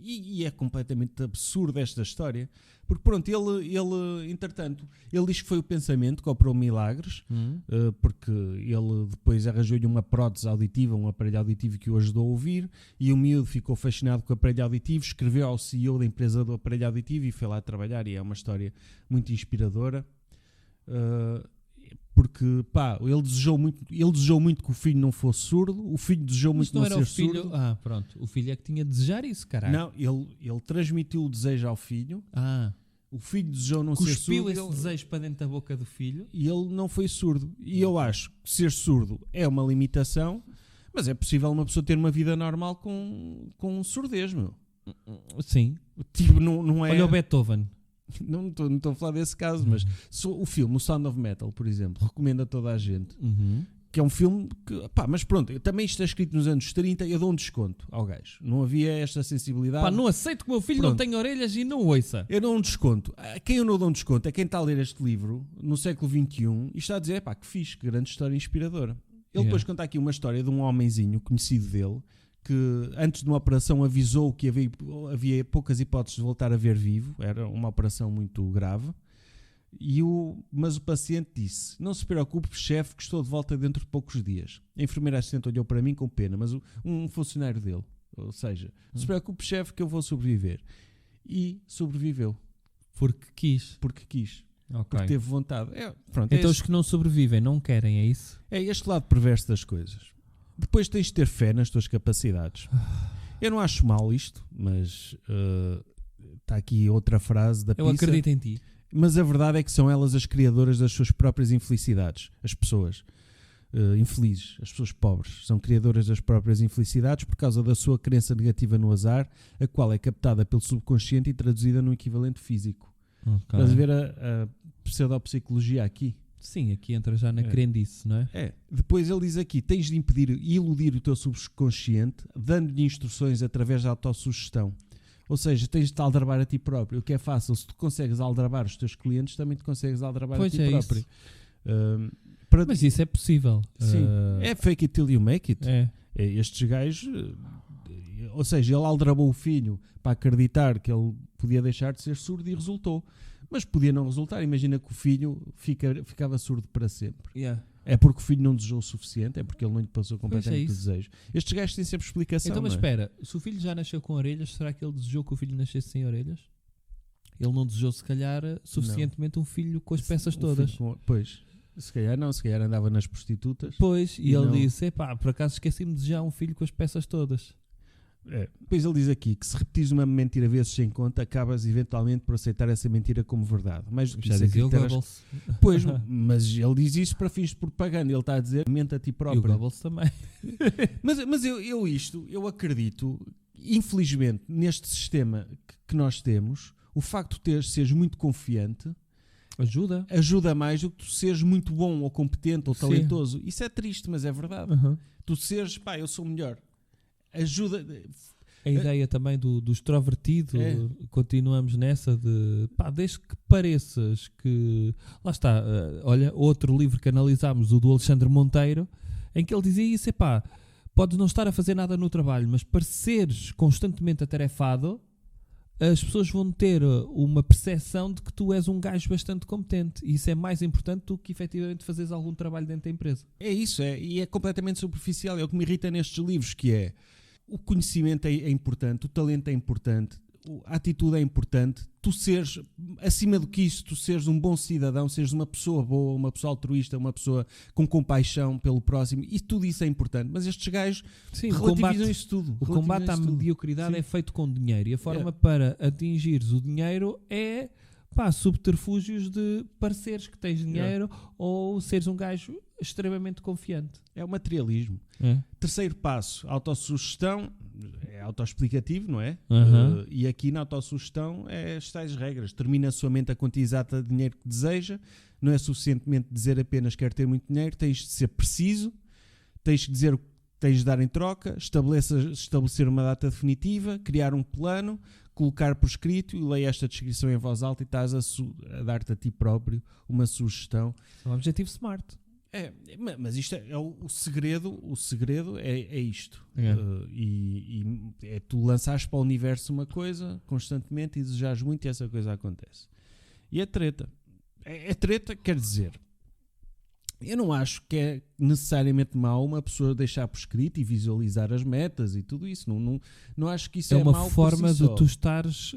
E é completamente absurda esta história. Porque pronto, ele entretanto, ele diz que foi o pensamento que operou milagres, porque ele depois arranjou-lhe uma prótese auditiva, um aparelho auditivo que o ajudou a ouvir, e o miúdo ficou fascinado com o aparelho auditivo, escreveu ao CEO da empresa do aparelho auditivo e foi lá trabalhar, e é uma história muito inspiradora. Porque, pá, ele desejou muito que o filho não fosse surdo, o filho desejou Mas muito não não era ser o filho... surdo. Ah, pronto. O filho é que tinha de desejar isso, caralho. Não, ele transmitiu o desejo ao filho, o filho desejou não ser Cuspiu surdo esse ele- desejo para dentro da boca do filho. e ele não foi surdo. E eu acho que ser surdo é uma limitação, mas é possível uma pessoa ter uma vida normal com surdez, meu. Sim. Tipo, não é... Olha o Beethoven. Não estou a falar desse caso, mas o filme, o Sound of Metal, por exemplo, recomendo a toda a gente. Que é um filme que, pá, mas pronto, também isto é escrito nos anos 30 e eu dou um desconto ao gajo. Não havia esta sensibilidade. Pá, não aceito que o meu filho não Pronto. tenha orelhas e não ouça. Eu dou um desconto. A quem eu não dou um desconto é quem está a ler este livro no século XXI e está a dizer, pá, que fixe, que grande história inspiradora. Ele depois conta aqui uma história de um homenzinho conhecido dele que antes de uma operação avisou que havia poucas hipóteses de voltar a ver vivo. Era uma operação muito grave. Mas o paciente disse: não se preocupe, chefe, que estou de volta dentro de poucos dias. A enfermeira assistente olhou para mim com pena, mas um funcionário dele, ou seja, não se preocupe, chefe, que eu vou sobreviver. E sobreviveu. Porque quis. Porque quis. Ok. Porque teve vontade. Pronto, Então os que não sobrevivem não querem, é isso? é este lado perverso das coisas. Depois tens de ter fé nas tuas capacidades. Eu não acho mal isto, mas está aqui outra frase da Eu pizza. acredito em ti. Mas a verdade é que são elas as criadoras das suas próprias infelicidades. As pessoas infelizes, as pessoas pobres, são criadoras das próprias infelicidades por causa da sua crença negativa no azar, a qual é captada pelo subconsciente e traduzida num equivalente físico. Okay. Estás a ver a pseudopsicologia aqui? Sim, aqui entra já na crendice, não é? Depois ele diz aqui: tens de impedir e iludir o teu subconsciente, dando-lhe instruções através da autossugestão. Ou seja, tens de te aldrabar a ti próprio. O que é fácil, se tu consegues aldrabar os teus clientes, também te consegues aldrabar a ti próprio. Mas isso é possível. Sim, é fake it till you make it. É. Estes gajos, ou seja, ele aldrabou o filho para acreditar que ele podia deixar de ser surdo e resultou. Mas podia não resultar. Imagina que o filho ficava surdo para sempre. Yeah. É porque o filho não desejou o suficiente, é porque ele não lhe passou completamente o desejo. Estes gajos têm sempre explicação. Então, mas não é? espera, se o filho já nasceu com orelhas, será que ele desejou que o filho nascesse sem orelhas? Ele não desejou, se calhar, suficientemente um filho com as peças todas. Pois, se calhar não, se calhar andava nas prostitutas. Pois, e ele não. disse: epá, por acaso esqueci-me de desejar um filho com as peças todas. Depois ele diz aqui que se repetires uma mentira vezes sem conta, acabas eventualmente por aceitar essa mentira como verdade. Mais do que Já isso, dizia o acreditarás- Goebbels. Pois, mas ele diz isso para fins de propaganda. Ele está a dizer: mente a ti E o próprio. Goebbels também. Mas eu acredito, infelizmente, neste sistema que nós temos, o facto de seres muito confiante ajuda mais do que tu seres muito bom ou competente ou Sim. talentoso. Isso é triste, mas é verdade. Uhum. Tu seres, eu sou melhor. Ajuda. A ideia também do extrovertido, É. continuamos nessa de, desde que pareças que... Lá está, olha, outro livro que analisámos, o do Alexandre Monteiro, em que ele dizia isso: podes não estar a fazer nada no trabalho, mas pareceres constantemente atarefado, as pessoas vão ter uma percepção de que tu és um gajo bastante competente. E isso é mais importante do que efetivamente fazeres algum trabalho dentro da empresa. É isso, e é completamente superficial. É o que me irrita nestes livros, que é: o conhecimento é importante, o talento é importante, a atitude é importante. Tu seres, acima do que isso, tu seres um bom cidadão, seres uma pessoa boa, uma pessoa altruísta, uma pessoa com compaixão pelo próximo, e tudo isso é importante. Mas estes gajos relativizam isso tudo. O combate à mediocridade é feito com dinheiro, e a forma para atingires o dinheiro é subterfúgios de pareceres que tens dinheiro ou seres um gajo extremamente confiante. É o materialismo. Terceiro passo: autossugestão. É autoexplicativo, não é? Uhum. E aqui na autossugestão é as tais regras. Termina a sua mente a quantia exata de dinheiro que deseja. Não é suficientemente dizer apenas quero ter muito dinheiro. Tens de ser preciso. Tens de dizer o que tens de dar em troca. Estabelecer uma data definitiva. Criar um plano. Colocar por escrito e leia esta descrição em voz alta e estás a dar-te a ti próprio uma sugestão. É um objetivo SMART. Mas isto é o segredo. O segredo é isto. E é tu lançares para o universo uma coisa constantemente e desejares muito e essa coisa acontece. E é treta. É treta, quer dizer, eu não acho que é necessariamente mau uma pessoa deixar por escrito e visualizar as metas e tudo isso. Não acho que isso é uma mau forma por si de só. tu estares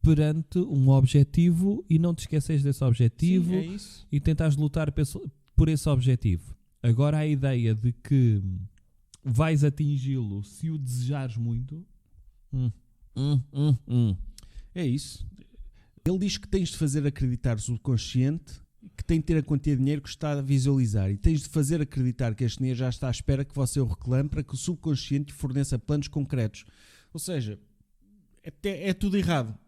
perante um objetivo e não te esqueces desse objetivo. Sim, é isso. E tentares lutar por esse objetivo. Agora, a ideia de que vais atingi-lo se o desejares muito. É isso. Ele diz que tens de fazer acreditar o subconsciente que tem de ter a quantia de dinheiro que está a visualizar e tens de fazer acreditar que este dinheiro já está à espera que você o reclame para que o subconsciente lhe forneça planos concretos. Ou seja, é tudo errado.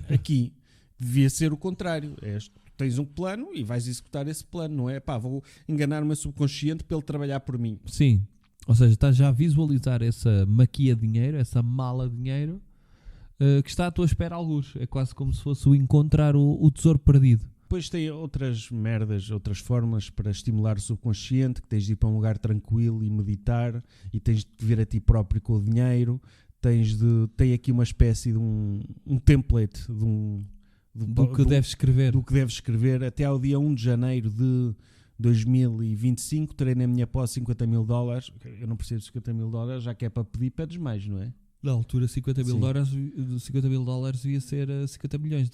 Aqui devia ser o contrário. Tens um plano e vais executar esse plano, não é? Vou enganar o meu subconsciente para ele trabalhar por mim. Sim. Ou seja, estás já a visualizar essa maquia de dinheiro, essa mala de dinheiro que está à tua espera a algures. É quase como se fosse o encontrar o tesouro perdido. Depois tem outras merdas, outras formas para estimular o subconsciente, que tens de ir para um lugar tranquilo e meditar, e tens de ver a ti próprio com o dinheiro, tem aqui uma espécie de um template, de Do que deve escrever. do que deve escrever. Até ao dia 1 de janeiro de 2025 terei na minha posse $50.000. Eu não percebo $50.000, já que é para pedir, pedes mais, não é? Na altura, $50 mil Sim. dólares, $50 mil devia ser $50 milhões.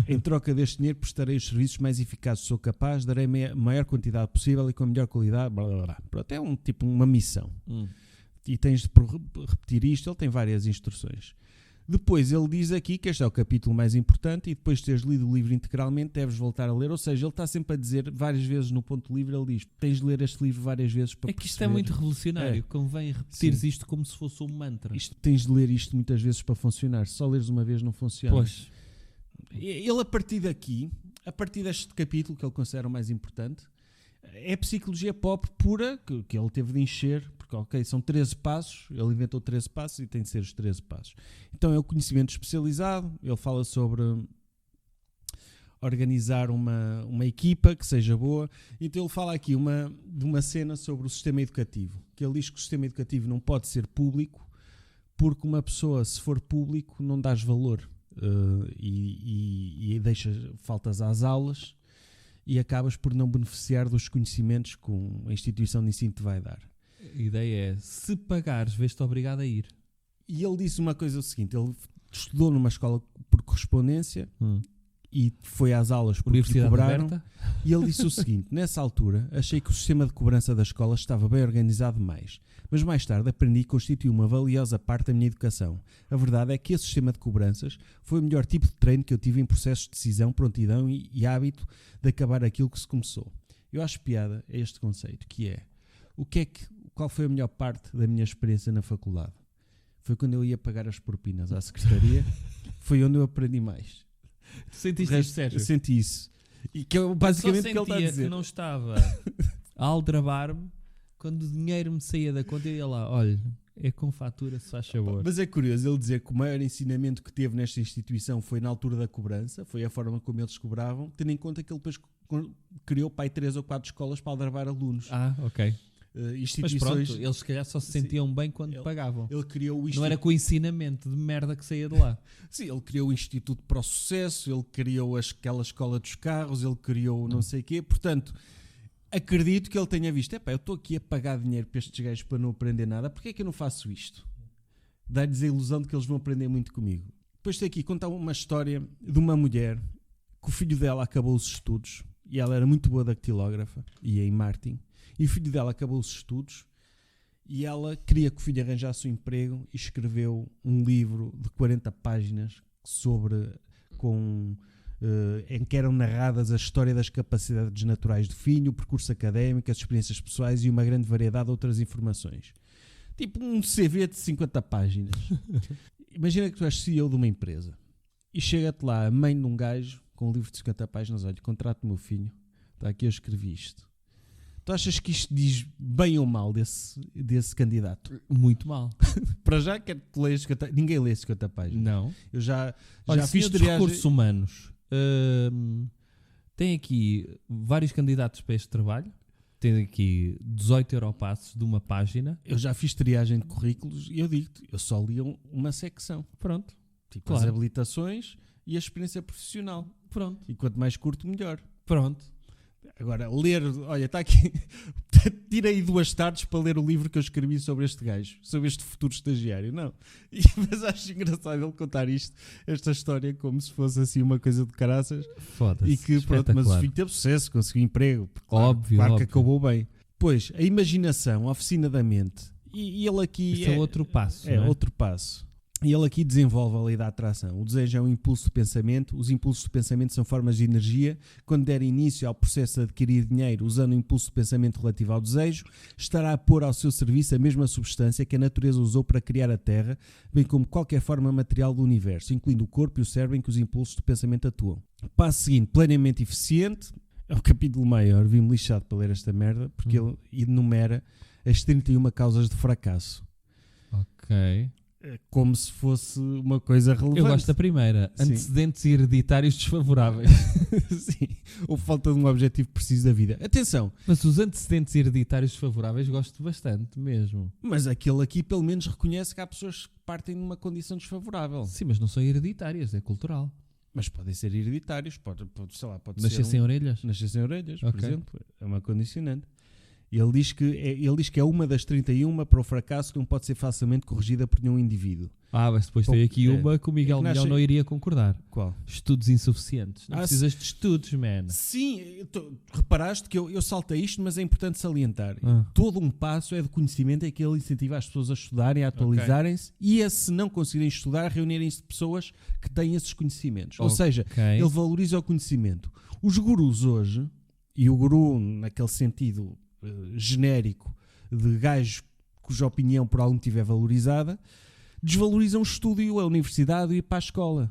Em troca deste dinheiro prestarei os serviços mais eficazes que sou capaz, darei a maior quantidade possível e com a melhor qualidade, blá, blá, blá. Pronto, é uma missão. E tens de repetir isto. Ele tem várias instruções. Depois ele diz aqui que este é o capítulo mais importante e depois de teres lido o livro integralmente deves voltar a ler, ou seja, ele está sempre a dizer várias vezes no ponto livre, ele diz, tens de ler este livro várias vezes para É que isto perceber. é muito revolucionário. É. Convém repetires Sim. isto como se fosse um mantra. Tens de ler isto muitas vezes para funcionar, se só leres uma vez não funciona. Pois. Ele a partir daqui, a partir deste capítulo que ele considera o mais importante, é psicologia pop pura, que ele teve de encher, porque ok, são 13 passos, ele inventou 13 passos e tem de ser os 13 passos. Então é o conhecimento especializado, ele fala sobre organizar uma equipa que seja boa, então ele fala aqui de uma cena sobre o sistema educativo, que ele diz que o sistema educativo não pode ser público, porque uma pessoa, se for público, não dás valor e faltas às aulas, e acabas por não beneficiar dos conhecimentos que a instituição de ensino te vai dar. A ideia é, se pagares, vês-te obrigado a ir. E ele disse uma coisa o seguinte, ele estudou numa escola por correspondência e foi às aulas porque lhe Universidade cobraram, aberta. e ele disse o seguinte, nessa altura achei que o sistema de cobrança da escola estava bem organizado demais, mas mais tarde aprendi que constituiu uma valiosa parte da minha educação. A verdade é que esse sistema de cobranças foi o melhor tipo de treino que eu tive em processos de decisão, prontidão e hábito de acabar aquilo que se começou. Eu acho piada a este conceito, que é, qual foi a melhor parte da minha experiência na faculdade? Foi quando eu ia pagar as propinas à secretaria, foi onde eu aprendi mais. Tu sentiste O resto, isto, Sérgio? eu senti isso. E que é basicamente o que ele está a sentia dizer. que não estava a aldrabar-me quando o dinheiro me saía da conta e ia lá, olha, é com fatura, se faz favor. Mas é curioso ele dizer que o maior ensinamento que teve nesta instituição foi na altura da cobrança, foi a forma como eles cobravam, tendo em conta que ele depois criou pai 3 ou 4 escolas para aldrabar alunos. Ok. Mas Instituições. pronto, eles se calhar só se sentiam bem quando pagavam. Ele criou o Não era com o ensinamento de merda que saía de lá. Sim, ele criou o Instituto para o Sucesso, ele criou aquela escola dos carros, ele criou não sei o quê. Portanto, acredito que ele tenha visto, eu estou aqui a pagar dinheiro para estes gajos para não aprender nada, porque é que eu não faço isto? Dá-lhes a ilusão de que eles vão aprender muito comigo. Depois tem aqui, conta uma história de uma mulher que o filho dela acabou os estudos, e ela era muito boa dactilógrafa, e em marketing, e o filho dela acabou os estudos, e ela queria que o filho arranjasse um emprego e escreveu um livro de 40 páginas em que eram narradas a história das capacidades naturais do filho, o percurso académico, as experiências pessoais e uma grande variedade de outras informações. Tipo um CV de 50 páginas. Imagina que tu és CEO de uma empresa e chega-te lá a mãe de um gajo com um livro de 50 páginas, olha, contrato o meu filho, está aqui, eu escrevi isto. Tu achas que isto diz bem ou mal desse candidato? Muito mal. Para já, quero que leias 50, ninguém lê 50 páginas. Não. Eu já Olha, fiz senhor dos triagem. recursos humanos. Tem aqui vários candidatos para este trabalho. Tem aqui 18 europassos de uma página. Eu já fiz triagem de currículos e eu digo-te, eu só li uma secção. Pronto. Tipo Claro. as habilitações e a experiência profissional. Pronto. E quanto mais curto, melhor. Pronto. Agora, ler, olha, está aqui, tirei 2 tardes para ler o livro que eu escrevi sobre este gajo, sobre este futuro estagiário, não. Mas acho engraçado ele contar esta história, como se fosse assim uma coisa de caraças. Foda-se. E que pronto, mas o filho teve sucesso, conseguiu emprego, claro, Óbvio, claro óbvio. que acabou bem. Pois, a imaginação, a oficina da mente, e ele aqui Isto é outro passo. é não é? outro passo. E ele aqui desenvolve a lei da atração. O desejo é um impulso de pensamento. Os impulsos de pensamento são formas de energia. Quando der início ao processo de adquirir dinheiro usando o impulso de pensamento relativo ao desejo, estará a pôr ao seu serviço a mesma substância que a natureza usou para criar a Terra, bem como qualquer forma material do universo, incluindo o corpo e o cérebro em que os impulsos de pensamento atuam. Passo seguinte, planeamento eficiente. É um capítulo maior. Vi-me lixado para ler esta merda, porque ele enumera as 31 causas de fracasso. Ok. Como se fosse uma coisa relevante. Eu gosto da primeira. Sim. Antecedentes hereditários desfavoráveis. Sim, ou falta de um objetivo preciso da vida. Atenção, Mas os antecedentes hereditários desfavoráveis gosto bastante mesmo. mas aquele aqui pelo menos reconhece que há pessoas que partem de uma condição desfavorável. Sim, mas não são hereditárias, é cultural. Mas podem ser hereditários, sei lá, pode Nascer ser sem orelhas? nascer sem orelhas, por Ok. exemplo. É uma condicionante. Ele diz que é uma das 31 para o fracasso que não pode ser facilmente corrigida por nenhum indivíduo. Mas depois tem aqui uma que o Miguel que nasce- Milhão não iria concordar. Qual? Estudos insuficientes. Não Ah, precisas de estudos, man. Sim, reparaste que eu saltei isto, mas é importante salientar. Todo um passo é de conhecimento, é que ele incentiva as pessoas a estudarem, a atualizarem-se e a, se não conseguirem estudar, reunirem-se de pessoas que têm esses conhecimentos. Ou seja, Ok. ele valoriza o conhecimento. Os gurus hoje, e o guru naquele sentido genérico de gajo cuja opinião por algum motivo é valorizada, desvalorizam o estudo e a universidade e ir para a escola.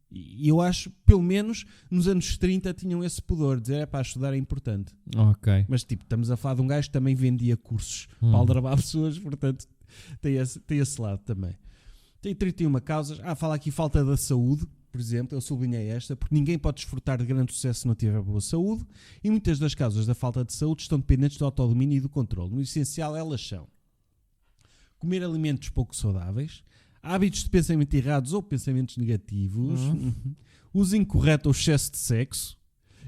E eu acho, pelo menos, nos anos 30 tinham esse pudor, de dizer, para estudar é importante. Ok. Mas, tipo, estamos a falar de um gajo que também vendia cursos para aldrabar pessoas, portanto, tem esse lado também. Tem 31 causas. Fala aqui falta da saúde, por exemplo, eu sublinhei esta, porque ninguém pode desfrutar de grande sucesso se não tiver boa saúde, e muitas das causas da falta de saúde estão dependentes do autodomínio e do controle. No essencial, elas são comer alimentos pouco saudáveis, hábitos de pensamento errados ou pensamentos negativos, uso incorreto ou excesso de sexo.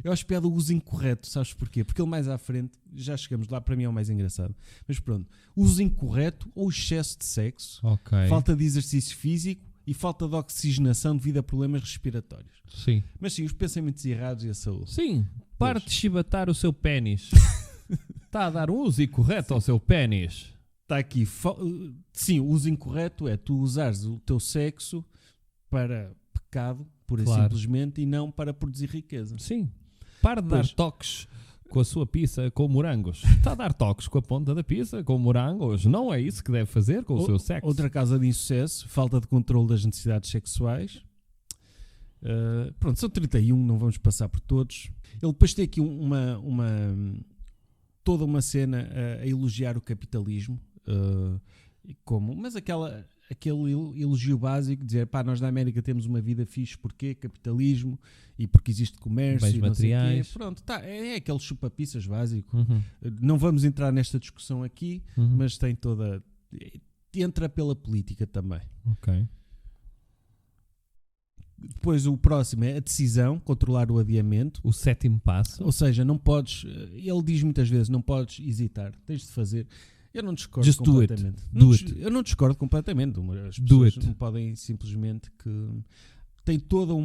Eu acho piada o uso incorreto, sabes porquê? Porque ele mais à frente, já chegamos lá, para mim é o mais engraçado. Mas pronto, uso incorreto ou excesso de sexo, Ok. falta de exercício físico e falta de oxigenação devido a problemas respiratórios. Sim. Mas sim, os pensamentos errados e a saúde. Sim. Pare de chibatar o seu pênis. Está a dar um uso incorreto ao seu pênis. Está aqui, sim, o uso incorreto é tu usares o teu sexo para pecado, pura e Claro. simplesmente, e não para produzir riqueza. Sim. Pare de dar Pois. toques com a sua pizza com morangos. Está a dar toques com a ponta da pizza com morangos. Não é isso que deve fazer com o seu sexo. Outra causa de insucesso, falta de controle das necessidades sexuais. Pronto, são 31, não vamos passar por todos. Ele depois tem aqui toda uma cena a elogiar o capitalismo, mas aquele elogio básico, dizer, nós na América temos uma vida fixe, porquê? Capitalismo, e porque existe comércio, Bens e não sei o quê. materiais. Pronto, é aquele chupa-pizzas básico. Uhum. Não vamos entrar nesta discussão aqui, Uhum. mas tem toda... Entra pela política também. Ok. Depois o próximo é a decisão, controlar o adiamento. O sétimo passo. Ou seja, não podes... Ele diz muitas vezes, não podes hesitar, tens de fazer. Eu não discordo Just do it. completamente. Do Não it. Eu não discordo completamente. As Do pessoas it. não podem simplesmente que... Tem todo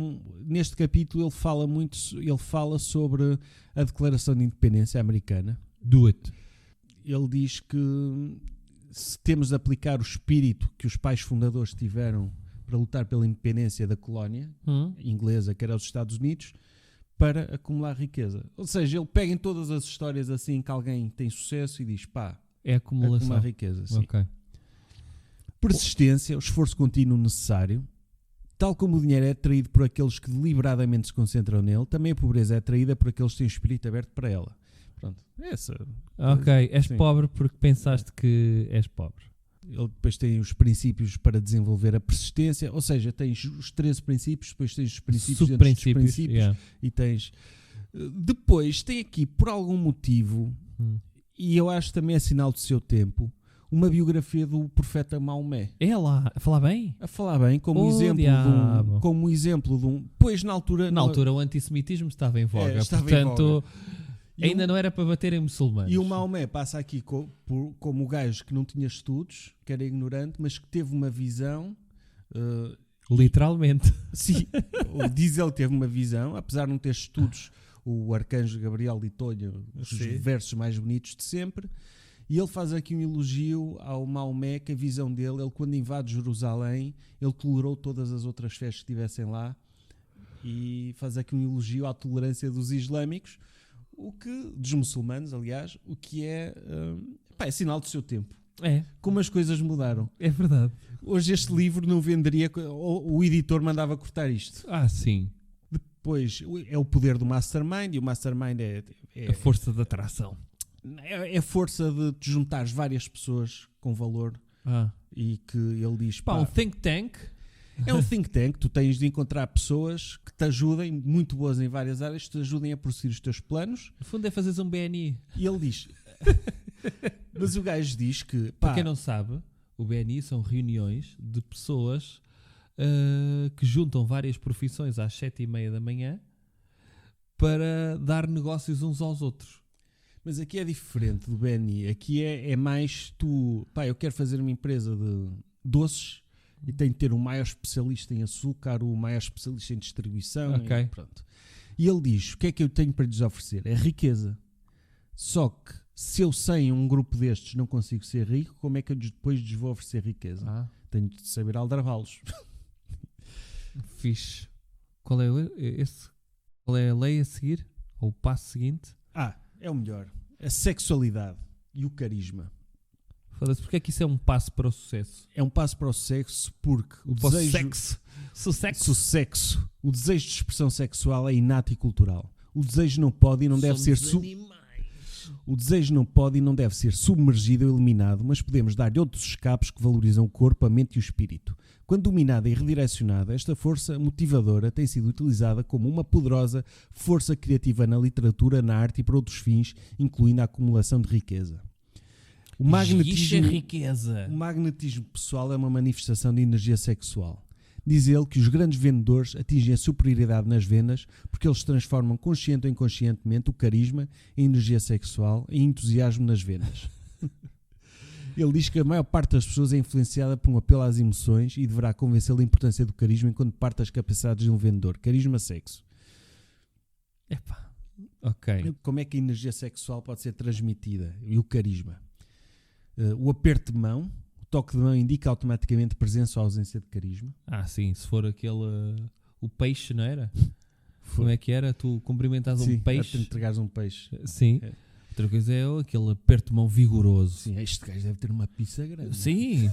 neste capítulo ele fala sobre a Declaração de Independência americana. Do it. Ele diz que se temos de aplicar o espírito que os pais fundadores tiveram para lutar pela independência da colónia inglesa, que era os Estados Unidos, para acumular riqueza. Ou seja, ele pega em todas as histórias assim que alguém tem sucesso e diz, É acumulação. acumular riqueza. Sim. Ok. Persistência, o esforço contínuo necessário. Tal como o dinheiro é atraído por aqueles que deliberadamente se concentram nele, também a pobreza é atraída por aqueles que têm o espírito aberto para ela. Pronto, essa. Ok. És Sim. pobre porque pensaste que és pobre. Ele depois tem os princípios para desenvolver a persistência, ou seja, tens os 13 princípios, depois tens os princípios dentro dos princípios, yeah. e tens... Depois tem aqui, por algum motivo, e eu acho também é sinal do seu tempo, uma biografia do profeta Maomé. É lá. A falar bem? A falar bem, como Diabo. exemplo de um... Pois, na altura... Na altura o antissemitismo estava em voga. estava em Portanto, E ainda não era para bater em muçulmanos. E o Maomé passa aqui como o gajo que não tinha estudos, que era ignorante, mas que teve uma visão... Literalmente. Sim, diz ele que teve uma visão, apesar de não ter estudos, o arcanjo Gabriel ditou-lhe os versos mais bonitos de sempre, e ele faz aqui um elogio ao Maomé, que a visão dele, ele quando invade Jerusalém, ele tolerou todas as outras fés que estivessem lá, e faz aqui um elogio à tolerância dos islâmicos, dos muçulmanos, aliás, o que é sinal do seu tempo. É. Como as coisas mudaram. É verdade. Hoje este livro não venderia, o editor mandava cortar isto. Sim. Depois é o poder do mastermind, e o mastermind é A força da atração. a força de te juntares várias pessoas com valor, e que ele diz... Um think tank. É um think tank, tu tens de encontrar pessoas que te ajudem, muito boas em várias áreas, que te ajudem a prosseguir os teus planos. No fundo é fazeres um BNI. E ele diz... Mas o gajo diz que... Para quem não sabe, o BNI são reuniões de pessoas que juntam várias profissões às 7h30 da manhã para dar negócios uns aos outros. Mas aqui é diferente do BNI. Aqui é mais tu... Pá, eu quero fazer uma empresa de doces e tenho de ter o maior especialista em açúcar, o maior especialista em distribuição. Ok. E pronto. E ele diz, o que é que eu tenho para lhes oferecer? É riqueza. Só que se eu sem um grupo destes não consigo ser rico, como é que eu depois lhes vou oferecer riqueza? Tenho de saber aldrabá-los. Fixe. Qual é Qual é a lei a seguir? Ou o passo seguinte? É o melhor. A sexualidade e o carisma. Foda-se, porque é que isso é um passo para o sucesso? É um passo para o sexo porque o Para o desejo... sexo. Sucesso. O desejo de expressão sexual é inato e cultural. O desejo não pode e não deve ser O desejo não pode e não deve ser submergido ou eliminado, mas podemos dar-lhe outros escapes que valorizam o corpo, a mente e o espírito. Quando dominada e redirecionada, esta força motivadora tem sido utilizada como uma poderosa força criativa na literatura, na arte e para outros fins, incluindo a acumulação de riqueza. O magnetismo pessoal é uma manifestação de energia sexual. Diz ele que os grandes vendedores atingem a superioridade nas vendas porque eles transformam consciente ou inconscientemente o carisma em energia sexual e entusiasmo nas vendas. Ele diz que a maior parte das pessoas é influenciada por um apelo às emoções e deverá convencê-lo da importância do carisma enquanto parte das capacidades de um vendedor. Carisma, sexo. Epá, ok. Como é que a energia sexual pode ser transmitida? E o carisma? O aperto de mão. O toque de mão indica automaticamente presença ou ausência de carisma. Sim, se for aquele... o peixe, não era? Como é que era? Tu cumprimentas um peixe? Sim, entregares um peixe. Sim. É. Outra coisa é aquele aperto de mão vigoroso. Sim, este gajo deve ter uma pizza grande. Sim,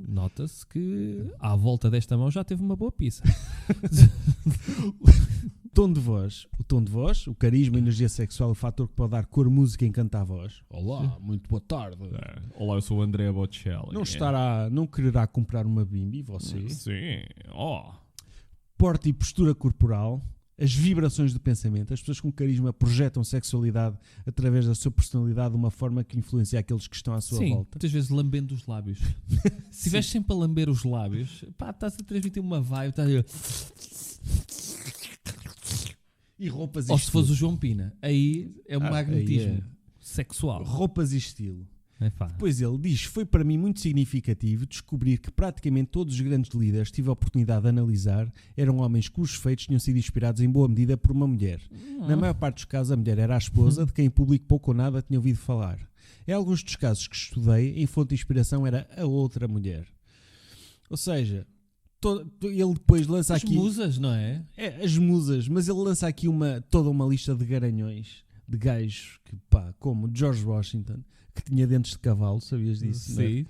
nota-se que à volta desta mão já teve uma boa pizza. O tom de voz, o carisma, a energia sexual, o fator que pode dar cor, música e encantar a voz. Olá, muito boa tarde. Olá, eu sou o André Bocelli. Não quererá comprar uma bimbi, você? Sim, Porte e postura corporal, as vibrações do pensamento. As pessoas com carisma projetam sexualidade através da sua personalidade de uma forma que influencia aqueles que estão à sua volta. Muitas vezes lambendo os lábios. Se estiveres sempre a lamber os lábios, estás a transmitir uma vibe, estás a... E roupas e Ou estilo. se fores o João Pina, aí é um magnetismo sexual. Roupas e estilo. Epá. Depois ele diz, foi para mim muito significativo descobrir que praticamente todos os grandes líderes que tive a oportunidade de analisar eram homens cujos feitos tinham sido inspirados em boa medida por uma mulher. Na maior parte dos casos a mulher era a esposa de quem em público pouco ou nada tinha ouvido falar. Em alguns dos casos que estudei, em fonte de inspiração era a outra mulher. Ou seja... ele depois lança aqui... As musas, não é? As musas, mas ele lança aqui toda uma lista de garanhões, de gajos, que, como George Washington, que tinha dentes de cavalo, sabias disso? Sim.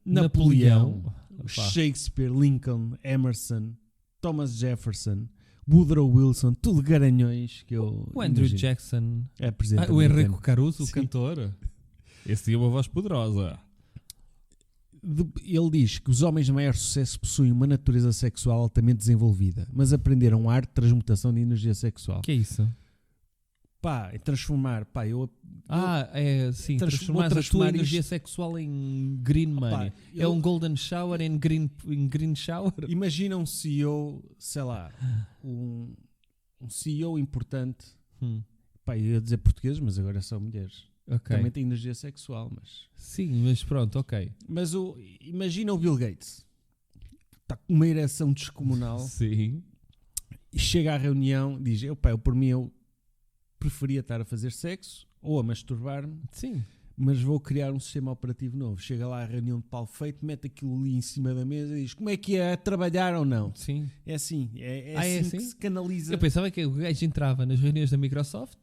Napoleão, Shakespeare, Lincoln, Emerson, Thomas Jefferson, Woodrow Wilson, tudo garanhões que eu... O Andrew imagino. Jackson. É presidente O americano. Enrico Caruso, Sim. o cantor. Esse tinha uma voz poderosa. Ele diz que os homens de maior sucesso possuem uma natureza sexual altamente desenvolvida, mas aprenderam a arte de transmutação de energia sexual. O que é isso? É transformar, transformar a tua energia sexual em green money. É um golden shower em green shower? Imagina um CEO, sei lá, um CEO importante, eu ia dizer português, mas agora são mulheres. Okay. Também tem energia sexual, mas... Sim, mas pronto, ok. Mas imagina o Bill Gates. Está com uma ereção descomunal. Sim. E chega à reunião e diz, eu por mim eu preferia estar a fazer sexo ou a masturbar-me. Sim. Mas vou criar um sistema operativo novo. Chega lá à reunião de pau feito, mete aquilo ali em cima da mesa e diz, como é que é trabalhar ou não? Sim. É assim. É assim que se canaliza. Eu pensava que o gajo entrava nas reuniões da Microsoft...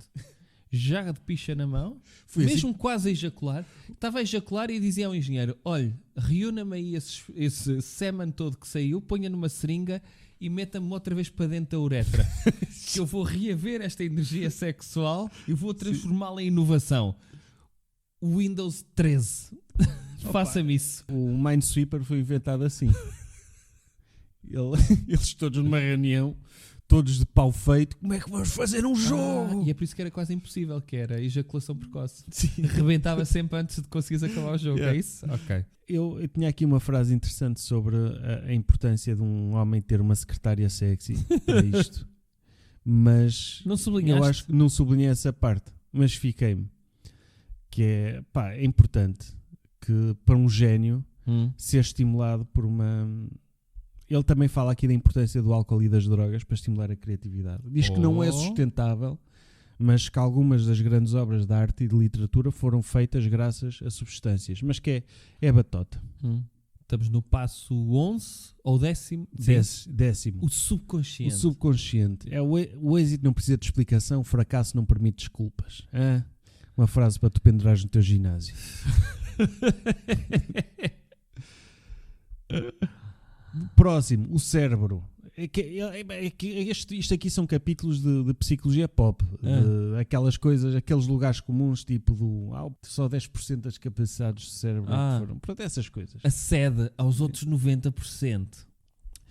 jarra de picha na mão, Foi mesmo assim. Quase a ejacular. Estava a ejacular e dizia ao engenheiro, olha, reúna-me aí esse sêmen todo que saiu, ponha numa seringa e meta-me outra vez para dentro da uretra. Que eu vou reaver esta energia sexual e vou transformá-la em inovação. Windows 13. Faça-me isso. O Minesweeper foi inventado assim. Eles todos numa reunião, todos de pau feito, como é que vamos fazer um jogo? E é por isso que era quase impossível, que era ejaculação precoce. Sim. Rebentava sempre antes de conseguires acabar o jogo, Yeah. é isso? Ok. Eu tinha aqui uma frase interessante sobre a importância de um homem ter uma secretária sexy para isto, mas Não sublinhaste? eu acho que não sublinhei essa parte, mas fiquei-me, que é importante que para um gênio ser estimulado por uma... Ele também fala aqui da importância do álcool e das drogas para estimular a criatividade. Diz que não é sustentável, mas que algumas das grandes obras de arte e de literatura foram feitas graças a substâncias. Mas que é batota. Estamos no passo 11 ou 10º? Décimo. O O subconsciente. subconsciente. O êxito não precisa de explicação, o fracasso não permite desculpas. Uma frase para tu pendurares no teu ginásio. Próximo, o cérebro. Isto aqui são capítulos de psicologia pop, de aquelas coisas, aqueles lugares comuns, tipo só 10% das capacidades do cérebro foram. Pronto, essas coisas. Acede aos outros 90%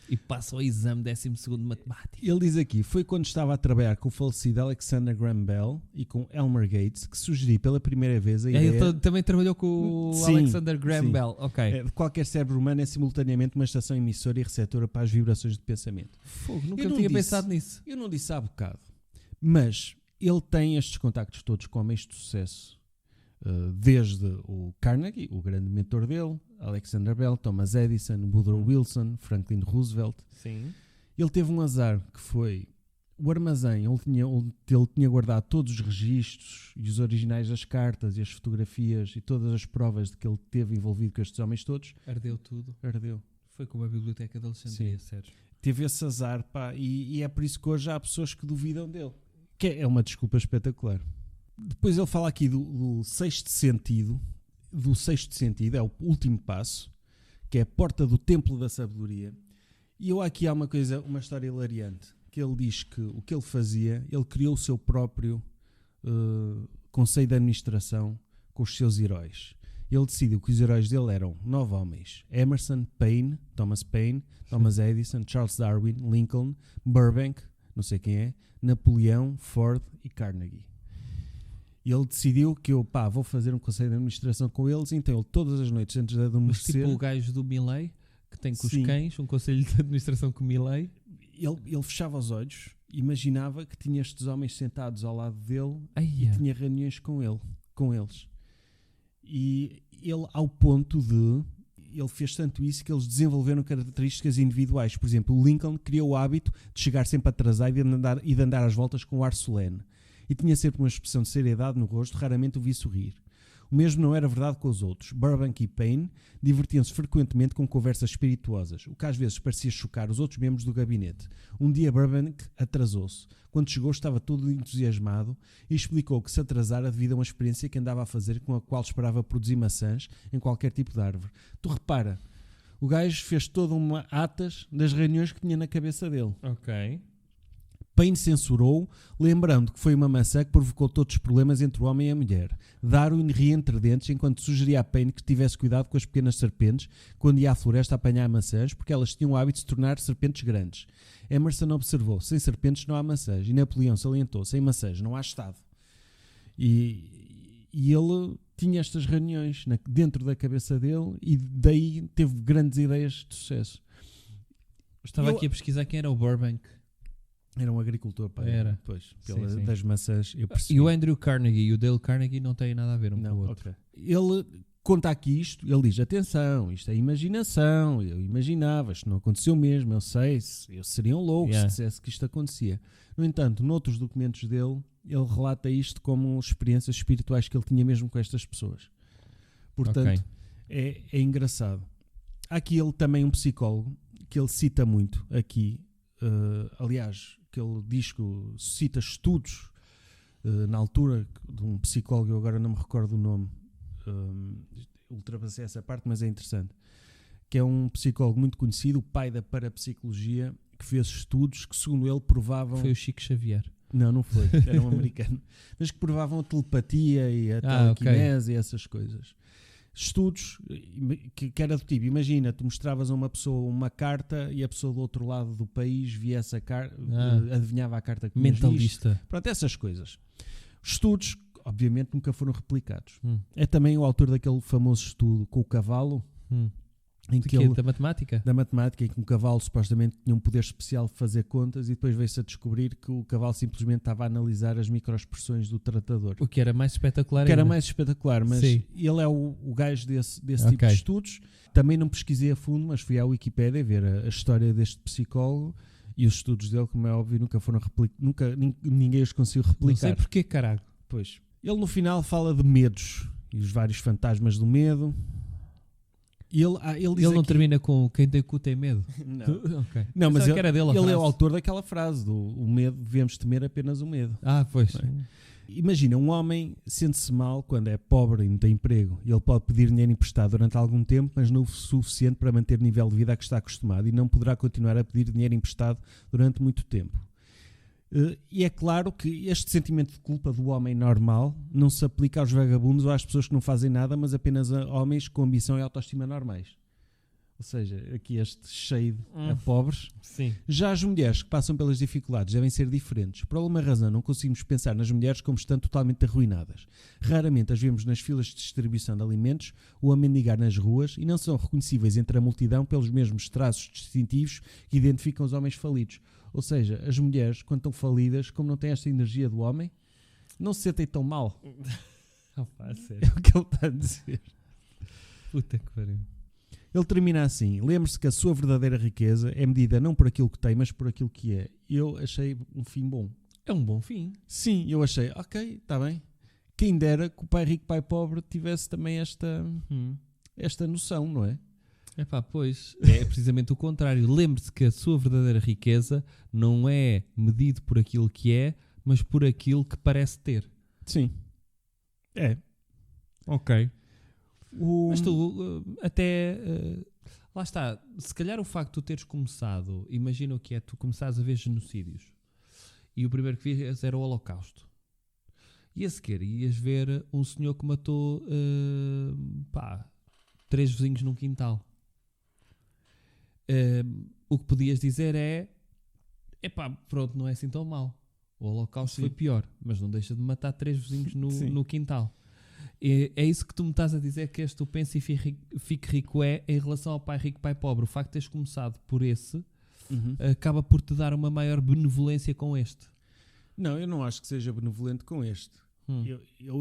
e passa ao exame 12º de matemática. Ele diz aqui, foi quando estava a trabalhar com o falecido Alexander Graham Bell e com Elmer Gates que sugeri pela primeira vez a ideia... Ele também trabalhou com o Sim, Alexander Graham sim. Bell. Ok. de qualquer cérebro humano é simultaneamente uma estação emissora e receptora para as vibrações de pensamento. Fogo, nunca Eu não tinha disse. pensado nisso. Eu não disse há bocado, mas ele tem estes contactos todos com homens de sucesso, desde o Carnegie, o grande mentor dele, Alexander Bell, Thomas Edison, Woodrow Wilson, Franklin Roosevelt. Sim. Ele teve um azar que foi o armazém onde ele tinha guardado todos os registros e os originais das cartas e as fotografias e todas as provas de que ele teve envolvido com estes homens todos. Ardeu tudo. Ardeu. Foi como a Biblioteca de Alexandria, Sérgio. Teve esse azar, pá, e é por isso que hoje há pessoas que duvidam dele. Que é uma desculpa espetacular. Depois ele fala aqui do sexto sentido. Do sexto sentido, é o último passo, que é a porta do templo da sabedoria. E aqui há uma história hilariante, que ele diz que o que ele fazia, ele criou o seu próprio conselho de administração com os seus heróis. Ele decidiu que os heróis dele eram 9 homens: Emerson, Thomas Paine, Thomas Edison, Charles Darwin, Lincoln, Burbank, não sei quem é, Napoleão, Ford e Carnegie. E ele decidiu que vou fazer um conselho de administração com eles, então ele todas as noites antes de Mas adormecer... tipo o gajo do Milley, que tem com os Sim. cães, um conselho de administração com o Milley. Ele fechava os olhos, imaginava que tinha estes homens sentados ao lado dele e Aia. tinha reuniões com eles. E ele, ao ponto de... Ele fez tanto isso que eles desenvolveram características individuais. Por exemplo, o Lincoln criou o hábito de chegar sempre atrasado e de andar às voltas com um ar solene. E tinha sempre uma expressão de seriedade no rosto, raramente o vi sorrir. O mesmo não era verdade com os outros. Burbank e Paine divertiam-se frequentemente com conversas espirituosas, o que às vezes parecia chocar os outros membros do gabinete. Um dia Burbank atrasou-se. Quando chegou estava todo entusiasmado e explicou que se atrasara devido a uma experiência que andava a fazer com a qual esperava produzir maçãs em qualquer tipo de árvore. Tu repara, o gajo fez toda uma atas das reuniões que tinha na cabeça dele. Ok. Paine censurou, lembrando que foi uma maçã que provocou todos os problemas entre o homem e a mulher. Darwin ria entre dentes enquanto sugeria a Paine que tivesse cuidado com as pequenas serpentes quando ia à floresta a apanhar maçãs, porque elas tinham o hábito de se tornar serpentes grandes. Emerson observou: sem serpentes não há maçãs, e Napoleão salientou: sem maçãs não há Estado. E ele tinha estas reuniões dentro da cabeça dele e daí teve grandes ideias de sucesso. Estava aqui a pesquisar quem era o Burbank. Era um agricultor, pá. Era. Pois, Sim. das maçãs, eu percebi. E o Andrew Carnegie e o Dale Carnegie não têm nada a ver um com o outro. ok. Ele conta aqui isto, ele diz: atenção, isto é imaginação, eu imaginava, isto não aconteceu mesmo, eu sei, eu seria um louco se dissesse que isto acontecia. No entanto, noutros documentos dele, ele relata isto como experiências espirituais que ele tinha mesmo com estas pessoas. Portanto, é engraçado. Há aqui ele também um psicólogo que ele cita muito aqui, aliás, que ele diz que cita estudos na altura de um psicólogo, eu agora não me recordo o nome, ultrapassei essa parte, mas é interessante, que é um psicólogo muito conhecido, o pai da parapsicologia, que fez estudos que, segundo ele, provavam... Foi o Chico Xavier. Não foi, era um americano, mas que provavam a telepatia e a telequinese e essas coisas. estudos que era do tipo, imagina, tu mostravas a uma pessoa uma carta e a pessoa do outro lado do país via essa carta, adivinhava a carta que tinhas visto. Mentalista. Pronto, essas coisas. Estudos, obviamente, nunca foram replicados. É também o autor daquele famoso estudo com o cavalo, em que ele, Da matemática? da matemática, em que um cavalo supostamente tinha um poder especial de fazer contas e depois veio-se a descobrir que o cavalo simplesmente estava a analisar as microexpressões do tratador. O que era mais espetacular Que era ainda. mais espetacular, mas Sim. ele é o gajo desse tipo Ok. de estudos. Também não pesquisei a fundo, mas fui à Wikipédia ver a história deste psicólogo e os estudos dele, como é óbvio, nunca foram ninguém os conseguiu replicar. Não sei porquê, caralho. Pois. Ele no final fala de medos e os vários fantasmas do medo. E ele diz Ele não aqui- termina com quem tem cu tem medo. Não, Ok. não, mas Pensava que era dele a ele é frase. o autor daquela frase do o medo, devemos temer apenas o medo. Ah, pois. Imagina, um homem sente-se mal quando é pobre e não tem emprego. Ele pode pedir dinheiro emprestado durante algum tempo, mas não o suficiente para manter o nível de vida a que está acostumado e não poderá continuar a pedir dinheiro emprestado durante muito tempo. E é claro que este sentimento de culpa do homem normal não se aplica aos vagabundos ou às pessoas que não fazem nada, mas apenas a homens com ambição e autoestima normais. Ou seja, aqui este shade a pobres. Sim. Já as mulheres que passam pelas dificuldades devem ser diferentes. Por alguma razão não conseguimos pensar nas mulheres como estando totalmente arruinadas. Raramente as vemos nas filas de distribuição de alimentos ou a mendigar nas ruas e não são reconhecíveis entre a multidão pelos mesmos traços distintivos que identificam os homens falidos. Ou seja, as mulheres, quando estão falidas, como não têm esta energia do homem, não se sentem tão mal. Sério. É o que ele está a dizer. Puta que pariu. Ele termina assim: lembre-se que a sua verdadeira riqueza é medida não por aquilo que tem, mas por aquilo que é. Eu achei um fim bom. É um bom fim. Sim, eu achei, ok, está bem. Quem dera que o pai rico, pai pobre tivesse também esta noção, não é? Epá, pois, é precisamente o contrário. Lembre-se que a sua verdadeira riqueza não é medido por aquilo que é, mas por aquilo que parece ter. Sim. É. Ok. Mas tu, lá está, se calhar o facto de tu teres começado, imagina o que é, tu começares a ver genocídios e o primeiro que vias era o Holocausto. E a seguir ias ver um senhor que matou 3 vizinhos num quintal. O que podias dizer é pronto, não é assim tão mal. O Holocausto foi pior, mas não deixa de matar 3 vizinhos no quintal. É isso que tu me estás a dizer, que este tu pensa e fique rico em relação ao pai rico, pai pobre. O facto de teres começado por esse acaba por te dar uma maior benevolência com este. Não, eu não acho que seja benevolente com este.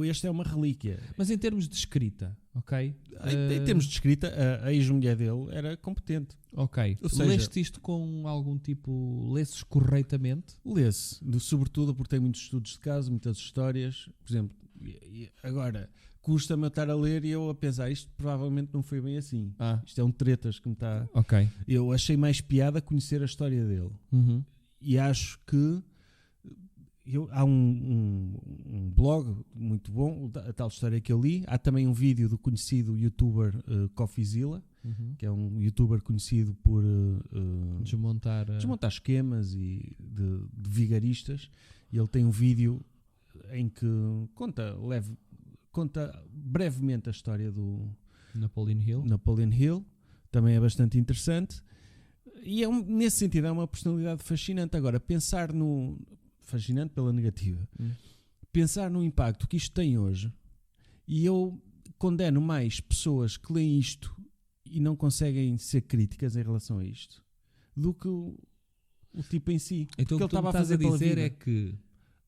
Este é uma relíquia. Mas em termos de escrita, ok? Em termos de escrita, a ex-mulher dele era competente. Ok. Ou seja, leste isto com algum tipo... Lesses corretamente? Lê-se, sobretudo porque tem muitos estudos de caso, muitas histórias. Por exemplo, agora, custa-me a estar a ler e eu a pensar, isto provavelmente não foi bem assim. Isto é um tretas que me está... Ok. Eu achei mais piada conhecer a história dele. E acho que há um blog muito bom, a tal história que eu li. Há também um vídeo do conhecido youtuber Coffeezilla, que é um youtuber conhecido por Desmontar esquemas e de vigaristas. E ele tem um vídeo em que conta brevemente a história do Napoleon Hill. Também é bastante interessante. E nesse sentido é uma personalidade fascinante. Agora, pensar no... Fascinante pela negativa. Pensar no impacto que isto tem hoje, e eu condeno mais pessoas que leem isto e não conseguem ser críticas em relação a isto do que o tipo em si. Então o que tu me estás a dizer é que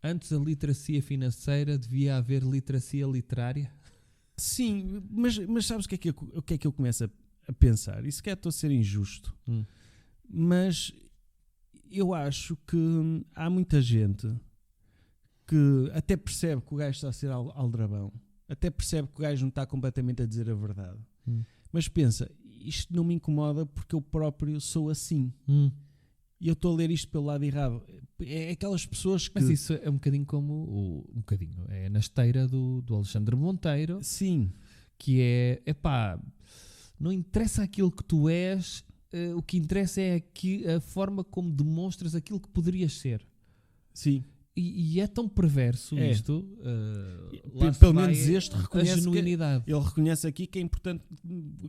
antes da literacia financeira devia haver literacia literária? Sim, mas sabes o que é que eu começo a pensar? Isso que estou a ser injusto. Mas eu acho que há muita gente que até percebe que o gajo está a ser aldrabão, até percebe que o gajo não está completamente a dizer a verdade, mas pensa, isto não me incomoda porque eu próprio sou assim. E eu estou a ler isto pelo lado errado. É aquelas pessoas que... Mas isso é um bocadinho como... é na esteira do Alexandre Monteiro. Sim. Que é... não interessa aquilo que tu és... o que interessa é a forma como demonstras aquilo que poderias ser. Sim. E é tão perverso É. isto. Lá se Pelo vai menos este a reconhece genuinidade. ele reconhece aqui que é importante,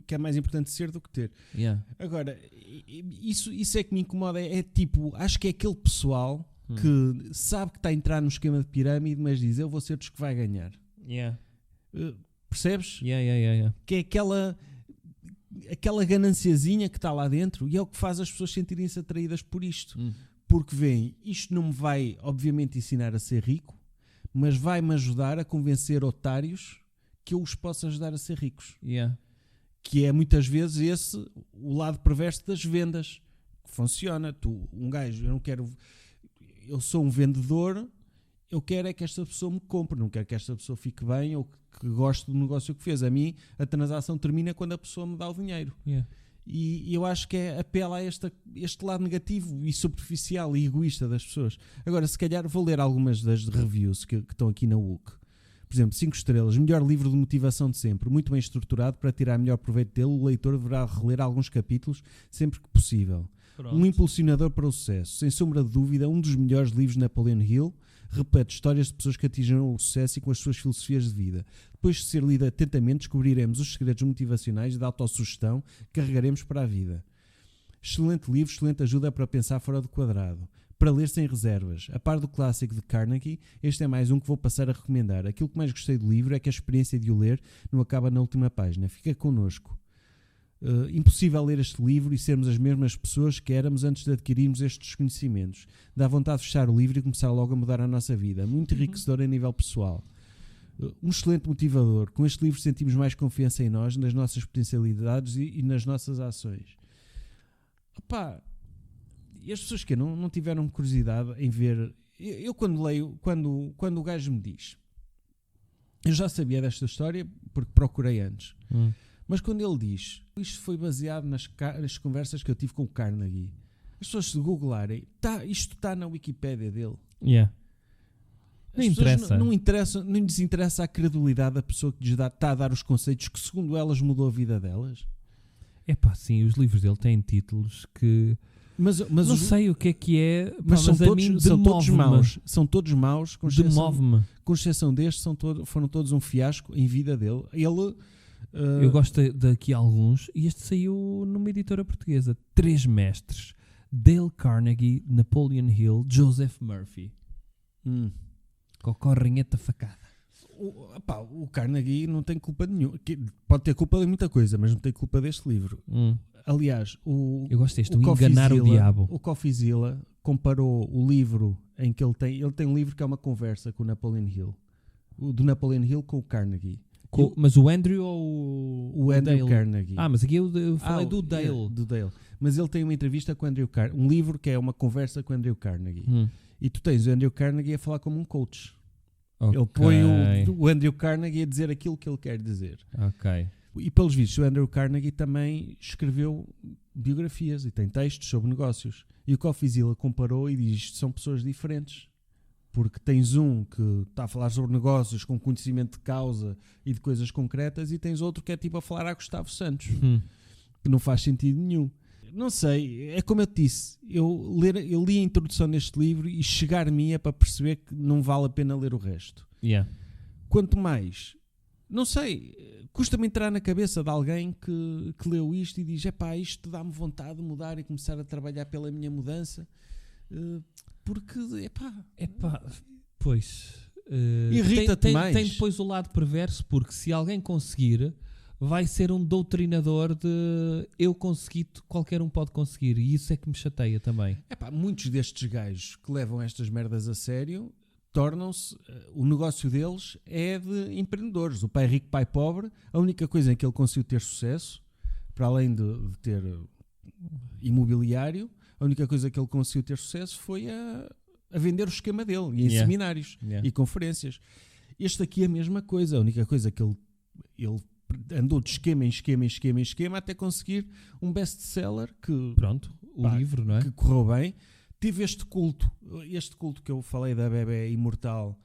que é mais importante ser do que ter. Yeah. Agora, isso é que me incomoda. É tipo, acho que é aquele pessoal que sabe que está a entrar no esquema de pirâmide, mas diz: eu vou ser dos que vai ganhar. Yeah. Percebes? Yeah. Que é aquela gananciazinha que está lá dentro, e é o que faz as pessoas sentirem-se atraídas por isto. Porque veem, isto não me vai obviamente ensinar a ser rico, mas vai-me ajudar a convencer otários que eu os possa ajudar a ser ricos. Yeah. Que é muitas vezes esse o lado perverso das vendas. Que funciona. Um gajo, eu sou um vendedor, eu quero é que esta pessoa me compre, não quero que esta pessoa fique bem ou que goste do negócio que fez. A mim, a transação termina quando a pessoa me dá o dinheiro. Yeah. E eu acho que apela a este lado negativo e superficial e egoísta das pessoas. Agora, se calhar, vou ler algumas das reviews que estão aqui na WUC. Por exemplo, 5 estrelas, melhor livro de motivação de sempre, muito bem estruturado. Para tirar melhor proveito dele, o leitor deverá reler alguns capítulos sempre que possível. Pronto. Um impulsionador para o sucesso, sem sombra de dúvida, um dos melhores livros de Napoleon Hill, repleto de histórias de pessoas que atingiram o sucesso e com as suas filosofias de vida. Depois de ser lido atentamente, descobriremos os segredos motivacionais da autossugestão que carregaremos para a vida. Excelente livro, excelente ajuda para pensar fora do quadrado. Para ler sem reservas. A par do clássico de Carnegie, este é mais um que vou passar a recomendar. Aquilo que mais gostei do livro é que a experiência de o ler não acaba na última página. Fica connosco. Impossível ler este livro e sermos as mesmas pessoas que éramos antes de adquirirmos estes conhecimentos. Dá vontade de fechar o livro e começar logo a mudar a nossa vida. Muito enriquecedor a nível pessoal. Um excelente motivador. Com este livro sentimos mais confiança em nós, nas nossas potencialidades e nas nossas ações. Opá, e as pessoas que não tiveram curiosidade em ver... Eu quando leio, quando o gajo me diz... Eu já sabia desta história porque procurei antes. Mas quando ele diz, isto foi baseado nas conversas que eu tive com o Carnegie, as pessoas se googlarem, isto está na Wikipédia dele. Yeah. As Não interessa. Não lhes interessa a credibilidade da pessoa que lhes está a dar os conceitos que, segundo elas, mudou a vida delas. Epá, sim, os livros dele têm títulos que... Mas não sei o que é, pá, mas são todos maus. São todos maus, com exceção destes, foram todos um fiasco em vida dele. Eu gosto daqui alguns, e este saiu numa editora portuguesa. 3 mestres: Dale Carnegie, Napoleon Hill, Joseph Murphy. Com a corrinheta facada. O Carnegie não tem culpa nenhuma. Pode ter culpa de muita coisa, mas não tem culpa deste livro. Aliás, eu gosto deste, Enganar o Diabo. O CoffeeZilla comparou o livro em que ele tem um livro que é uma conversa com o Napoleon Hill. O do Napoleon Hill com o Carnegie. Mas o Andrew ou o Andrew Dale? Carnegie. Mas aqui eu falei do Dale. Do Dale. Mas ele tem uma entrevista com o Andrew Carnegie, um livro que é uma conversa com o Andrew Carnegie. E tu tens o Andrew Carnegie a falar como um coach. Okay. Ele põe o Andrew Carnegie a dizer aquilo que ele quer dizer. Ok. E pelos vistos, o Andrew Carnegie também escreveu biografias e tem textos sobre negócios. E o CoffeeZilla comparou e diz que são pessoas diferentes. Porque tens um que está a falar sobre negócios com conhecimento de causa e de coisas concretas, e tens outro que é tipo a falar a Gustavo Santos, que não faz sentido nenhum. Não sei, é como eu te disse, eu li a introdução deste livro e chegar-me é para perceber que não vale a pena ler o resto. Yeah. Quanto mais, não sei, custa-me entrar na cabeça de alguém que leu isto e diz, isto dá-me vontade de mudar e começar a trabalhar pela minha mudança. Porque, pois... irrita-te mais. Tem depois o lado perverso, porque se alguém conseguir, vai ser um doutrinador de eu consegui, qualquer um pode conseguir, e isso é que me chateia também. Muitos destes gajos que levam estas merdas a sério tornam-se, o negócio deles é de empreendedores. O pai rico, pai pobre, a única coisa em que ele conseguiu ter sucesso, para além de ter imobiliário, a única coisa que ele conseguiu ter sucesso foi a vender o esquema dele, e em seminários e conferências. Este aqui é a mesma coisa, a única coisa que ele andou de esquema em esquema até conseguir um best-seller que... Pronto, o livro, não é? Que correu bem. Tive este culto que eu falei da bebé imortal,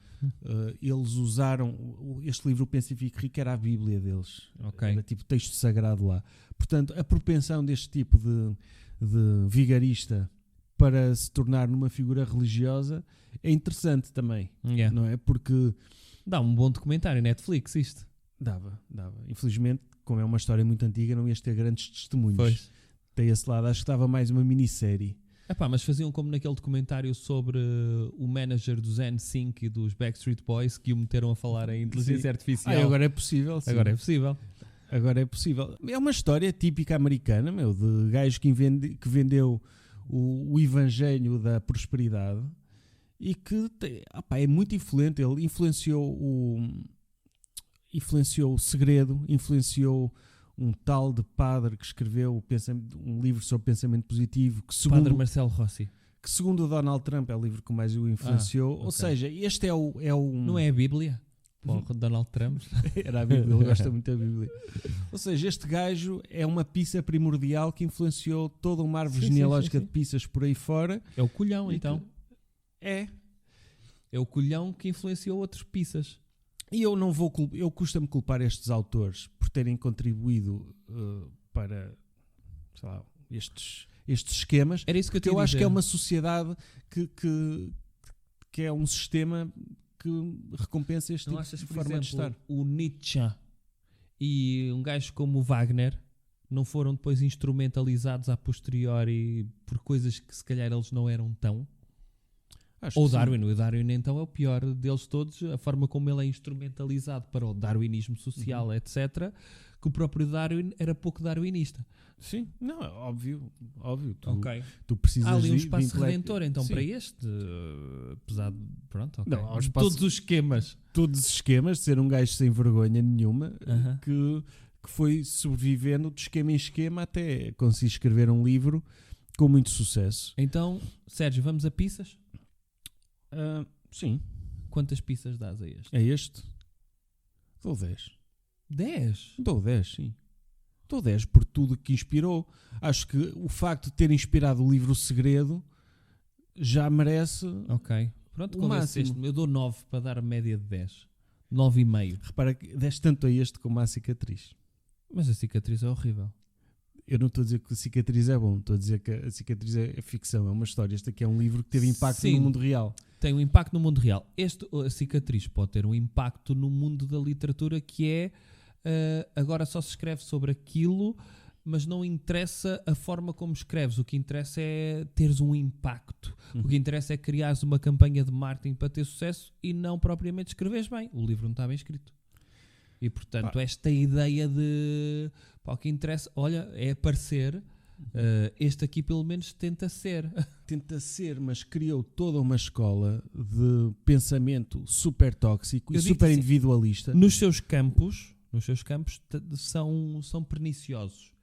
eles usaram este livro, O Pensa e Fique Rico, era a Bíblia deles. Era tipo texto sagrado lá. Portanto, a propensão deste tipo de vigarista para se tornar numa figura religiosa é interessante também, Yeah. não é? Porque Dá um bom documentário, Netflix, isto. dava. Infelizmente, como é uma história muito antiga, não ias ter grandes testemunhos. Pois. Tem esse lado, acho que estava mais uma minissérie. Epá, mas faziam como naquele documentário sobre o manager dos NSYNC e dos Backstreet Boys que o meteram a falar em inteligência Sim. artificial. Agora é possível. Sim. Agora é possível. Agora é possível. É uma história típica americana, de gajo que vendeu o evangelho da prosperidade e que é muito influente. Ele influenciou o Segredo, influenciou um tal de padre que escreveu um livro sobre pensamento positivo, que Padre Marcelo Rossi. segundo o Donald Trump é o livro que mais o influenciou. ok. Ou seja, este é o... Não é a Bíblia? Para o Donald Trump. Era a Bíblia, ele gosta muito da Bíblia. Ou seja, este gajo é uma pizza primordial que influenciou toda uma árvore Sim, genealógica sim. de pizzas por aí fora. É o colhão, E então. que- É. É o colhão que influenciou outros pizzas. E eu não vou eu custa-me culpar estes autores por terem contribuído para, sei lá, estes esquemas. Era isso que eu Porque te eu ia acho dizer. que é uma sociedade que é um sistema que recompensa este Não tipo achas, de por forma de exemplo, estar. o Nietzsche e um gajo como o Wagner não foram depois instrumentalizados a posteriori por coisas que se calhar eles não eram tão? Acho Ou que sim. Darwin. O Darwin então é o pior deles todos, a forma como ele é instrumentalizado para o darwinismo social, etc., que o próprio Darwin era pouco darwinista. Sim, não, é óbvio. Tu Há precisas ali um de espaço intelecto. redentor então Sim. para este, apesar de, pronto, ok. Não, há um De espaço- todos os esquemas. Todos os esquemas de ser um gajo sem vergonha nenhuma Aham. que foi sobrevivendo de esquema em esquema até conseguir escrever um livro com muito sucesso. Então, Sérgio, vamos a pizzas? Sim, Quantas pizzas dás a este? é este. Dou 10. 10? Dou 10, sim. Dou 10 por tudo que inspirou. Acho que o facto de ter inspirado o livro O Segredo já merece. Ok. Pronto, O convenceste-me. máximo. Eu dou 9 para dar a média de 10. 9,5. Repara que deste tanto a este como à cicatriz. Mas a cicatriz é horrível. Eu não estou a dizer que a cicatriz é bom, estou a dizer que a cicatriz é ficção, é uma história. Este aqui é um livro que teve impacto Sim. no mundo real. Tem um impacto no mundo real. A cicatriz pode ter um impacto no mundo da literatura que é agora só se escreve sobre aquilo, mas não interessa a forma como escreves. O que interessa é teres um impacto. O que interessa é criares uma campanha de marketing para ter sucesso e não propriamente escreveres bem. O livro não está bem escrito. E portanto, esta ideia de o que interessa, olha, é aparecer. Este aqui pelo menos tenta ser. Tenta ser, mas criou toda uma escola de pensamento super tóxico Eu e digo super assim, individualista. Nos seus campos são perniciosos.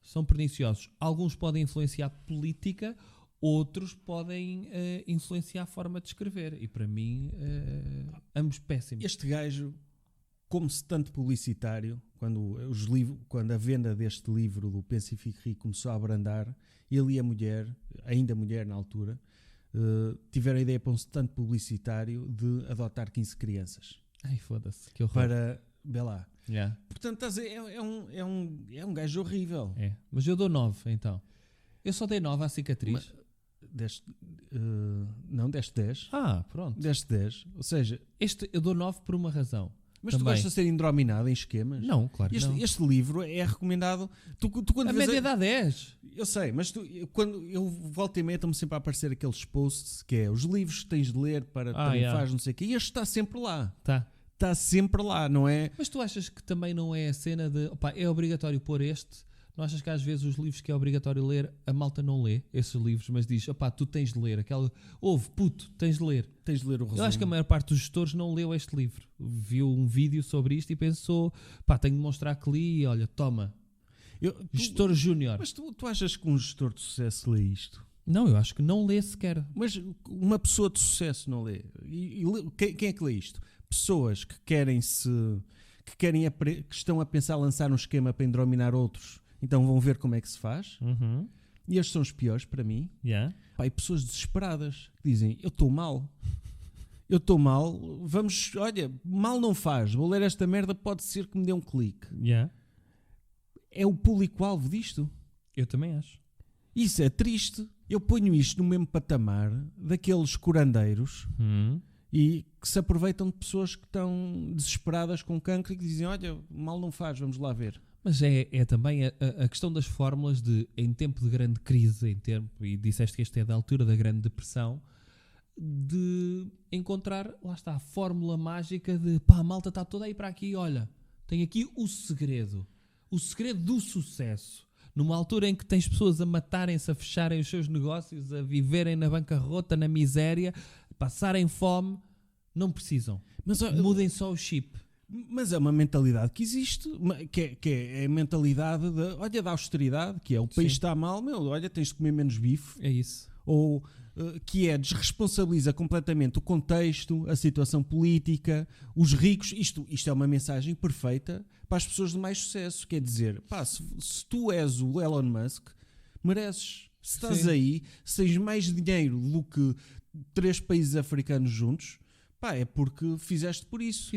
São perniciosos. Alguns podem influenciar política, outros podem influenciar a forma de escrever. E para mim, ambos péssimos. Este gajo, como tanto publicitário, quando a venda deste livro do Pense e Fique Rico começou a abrandar, ele e a mulher, ainda mulher na altura, tiveram a ideia para um stand publicitário de adotar 15 crianças. Ai, foda-se, que horror. Para, vê lá. Yeah, Portanto, estás a dizer, é um gajo horrível. é. Mas eu dou 9, então. Eu só dei 9 à cicatriz. Não, deste 10. Ah, pronto. Deste 10. Ou seja, Este eu dou 9 por uma razão. mas tu Também. gostas de ser indrominado em esquemas? Não, claro que não. Este livro é recomendado. Tu quando A vês média dá 10. Eu sei, mas quando eu volto e meia estão-me sempre a aparecer aqueles posts que é os livros que tens de ler para faz não sei o quê. E este está sempre lá. Tá. Está sempre lá, não é? Mas tu achas que também não é a cena de opá, é obrigatório pôr este? Não achas que às vezes os livros que é obrigatório ler, a malta não lê esses livros, mas diz, opá, tu tens de ler aquela. Ouve, puto, tens de ler. Tens de ler o resumo. Eu acho que a maior parte dos gestores não leu este livro. Viu um vídeo sobre isto e pensou, pá, tenho de mostrar que li e olha, toma. Gestor júnior. Mas tu achas que um gestor de sucesso lê isto? Não, eu acho que não lê sequer. Mas uma pessoa de sucesso não lê. Quem é que lê isto? Pessoas que que estão a pensar lançar um esquema para indrominar outros, então vão ver como é que se faz. E estes são os piores para mim. Yeah. Pá, e pessoas desesperadas que dizem, eu estou mal, olha, mal não faz, vou ler esta merda, pode ser que me dê um clique. Yeah. É o público-alvo disto. Eu também acho. Isso é triste. Eu ponho isto no mesmo patamar daqueles curandeiros e que se aproveitam de pessoas que estão desesperadas com cancro e que dizem, olha, mal não faz, vamos lá ver. Mas é também a questão das fórmulas de, em tempo de grande crise, e disseste que este é da altura da Grande Depressão, de encontrar, lá está, a fórmula mágica de, pá, a malta está toda aí para aqui, olha, tem aqui o segredo do sucesso. Numa altura em que tens pessoas a matarem-se, a fecharem os seus negócios, a viverem na bancarrota, na miséria, a passarem fome, não precisam. Mudem só o chip. Mas é uma mentalidade que existe, que é a mentalidade da austeridade, que é o país está mal, olha, tens de comer menos bife. É isso. Ou que desresponsabiliza completamente o contexto, a situação política, os ricos. Isto é uma mensagem perfeita para as pessoas de mais sucesso. Quer dizer, pá, se tu és o Elon Musk, mereces. Se estás aí, se tens mais dinheiro do que 3 países africanos juntos, pá, é porque fizeste por isso.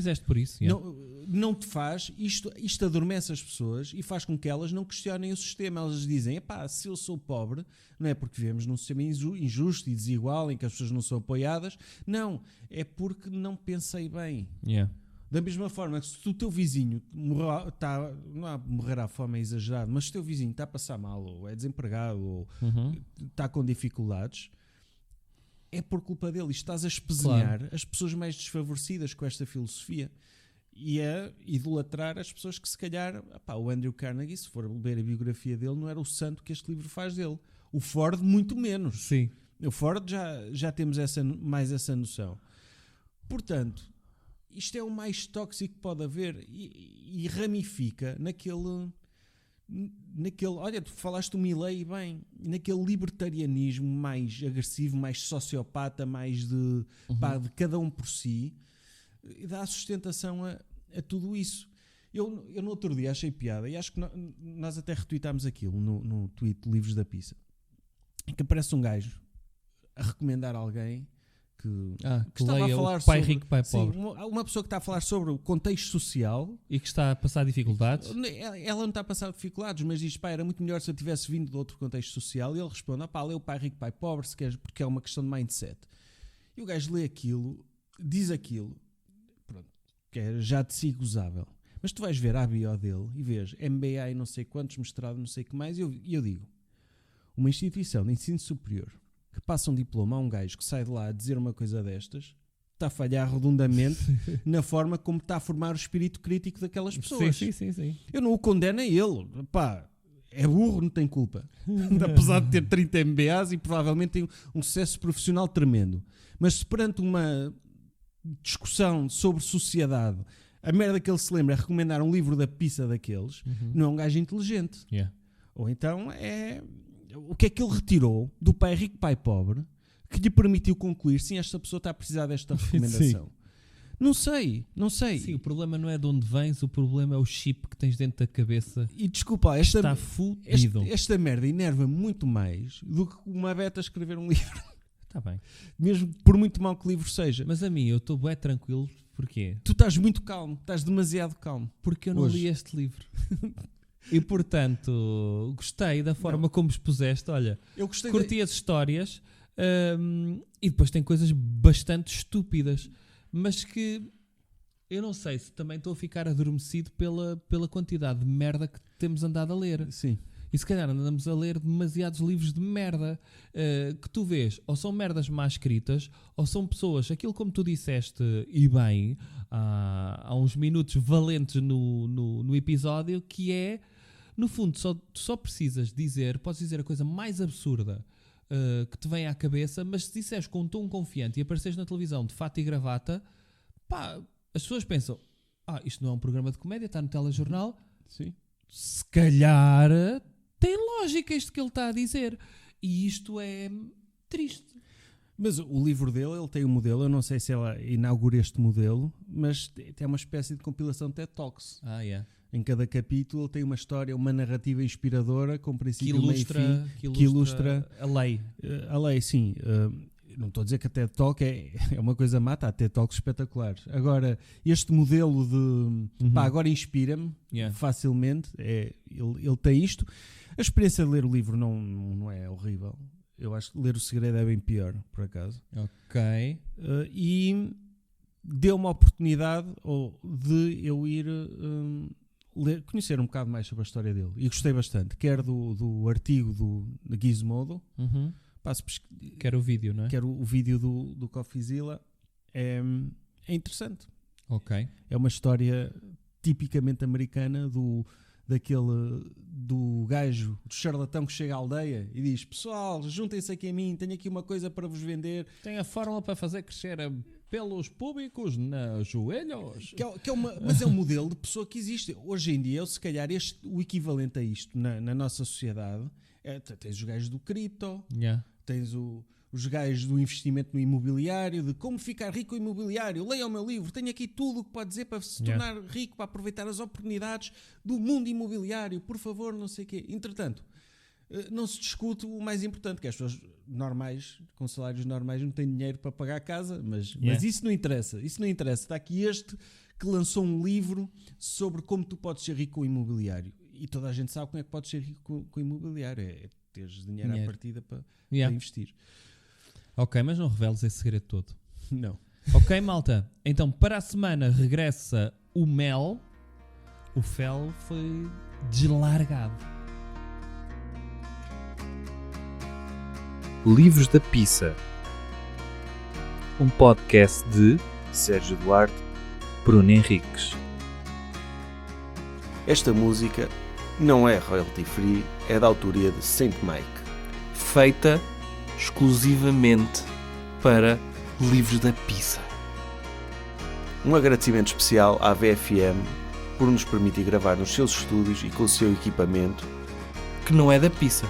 Yeah. Não te faz, isto adormece as pessoas e faz com que elas não questionem o sistema. Elas dizem, epá, se eu sou pobre, não é porque vivemos num sistema injusto e desigual em que as pessoas não são apoiadas, não, é porque não pensei bem. Yeah. Da mesma forma que se o teu vizinho morrer à fome é exagerado, mas se o teu vizinho está a passar mal, ou é desempregado, ou está com dificuldades, é por culpa dele. Estás a espezinhar as pessoas mais desfavorecidas com esta filosofia e a idolatrar as pessoas que se calhar, o Andrew Carnegie, se for ler a biografia dele, não era o santo que este livro faz dele. O Ford muito menos. Sim. O Ford já temos mais essa noção. Portanto, isto é o mais tóxico que pode haver e ramifica naquele, olha, tu falaste do Milley bem, naquele libertarianismo mais agressivo, mais sociopata, mais de cada um por si, e dá sustentação a tudo isso. Eu no outro dia achei piada, e acho que nós até retweetámos aquilo no tweet Livros da Pizza, em que aparece um gajo a recomendar alguém que estava a falar Pai sobre, Rico, Pai Pobre. uma pessoa que está a falar sobre o contexto social E que está a passar dificuldades. Ela não está a passar dificuldades, mas diz, pá, era muito melhor se eu tivesse vindo de outro contexto social. E ele responde, lê o Pai Rico, Pai Pobre, se queres, porque é uma questão de mindset. E o gajo lê aquilo, diz aquilo, pronto, que é já de si gozável. Mas tu vais ver a bio dele e vês MBA e não sei quantos, mestrado não sei o que mais, e eu digo, uma instituição de ensino superior que passa um diploma a um gajo que sai de lá a dizer uma coisa destas, está a falhar redondamente na forma como está a formar o espírito crítico daquelas pessoas. Sim. Eu não o condeno a ele. Pá, é burro, não tem culpa. Apesar de ter 30 MBAs e provavelmente tem um sucesso profissional tremendo. Mas se perante uma discussão sobre sociedade, a merda que ele se lembra é recomendar um livro da pizza daqueles, não é um gajo inteligente. Yeah. Ou então o que é que ele retirou do Pai Rico, Pai Pobre que lhe permitiu concluir, sim, esta pessoa está a precisar desta recomendação. Não sei. Sim, o problema não é de onde vens, o problema é o chip que tens dentro da cabeça. E desculpa, está fudido. Esta merda enerva muito mais do que uma beta escrever um livro. Está bem. Mesmo por muito mal que o livro seja. Mas a mim, eu estou bem tranquilo. Porquê? Tu estás muito calmo, estás demasiado calmo. Porque eu não li este livro. E portanto, gostei da forma como expuseste. Olha, eu gostei curti as histórias e depois tem coisas bastante estúpidas, mas que eu não sei se também estou a ficar adormecido pela quantidade de merda que temos andado a ler. Sim. E se calhar andamos a ler demasiados livros de merda que tu vês, ou são merdas má escritas, ou são pessoas, aquilo como tu disseste, e bem, há uns minutos valentes no episódio, que é, no fundo, tu só precisas podes dizer a coisa mais absurda que te vem à cabeça, mas se disseres com um tom confiante e apareceres na televisão de fato e gravata, pá, as pessoas pensam, isto não é um programa de comédia, está no telejornal. Sim. Se calhar tem lógica isto que ele está a dizer. E isto é triste. Mas o livro dele, ele tem um modelo, eu não sei se ela inaugura este modelo, mas tem uma espécie de compilação de TED Talks. Yeah. Em cada capítulo ele tem uma história, uma narrativa inspiradora, com princípio, que meio e fim, que ilustra a lei. A lei, sim. não estou a dizer que a TED Talk é uma coisa mata, há TED Talks espetaculares. Agora, este modelo de pá, agora inspira-me facilmente, ele tem isto. A experiência de ler o livro não é horrível. Eu acho que ler O Segredo é bem pior, por acaso. Ok. E deu uma oportunidade de eu ir conhecer um bocado mais sobre a história dele. E gostei bastante, quer do artigo da Gizmodo. Quero o vídeo, não é? Quero o vídeo do CoffeeZilla. É interessante. Ok. É uma história tipicamente americana do gajo, do charlatão que chega à aldeia e diz: pessoal, juntem-se aqui a mim, tenho aqui uma coisa para vos vender. Tem a fórmula para fazer crescer pelos púbicos nos joelhos. Mas é um modelo de pessoa que existe. Hoje em dia, se calhar, o equivalente a isto na nossa sociedade, tens os gajos do cripto, tens os gajos do investimento no imobiliário, de como ficar rico no imobiliário. Leia o meu livro, tenho aqui tudo o que pode dizer para se tornar rico, para aproveitar as oportunidades do mundo imobiliário, por favor, não sei o quê. Entretanto, não se discute o mais importante, que as pessoas normais, com salários normais, não têm dinheiro para pagar a casa, mas isso não interessa. Isso não interessa. Está aqui este que lançou um livro sobre como tu podes ser rico com o imobiliário. E toda a gente sabe como é que podes ser rico com o imobiliário. É teres dinheiro à partida para investir. Ok, mas não reveles esse segredo todo. Não. Ok, malta. Então, para a semana regressa o Mel. O Fel foi deslargado. Livros da Pizza. Um podcast de Sérgio Duarte. Bruno Henriques. Esta música não é royalty free, é da autoria de Saint Mike. Feita exclusivamente para Livros da Pizza. Um agradecimento especial à VFM por nos permitir gravar nos seus estúdios e com o seu equipamento que não é da pizza.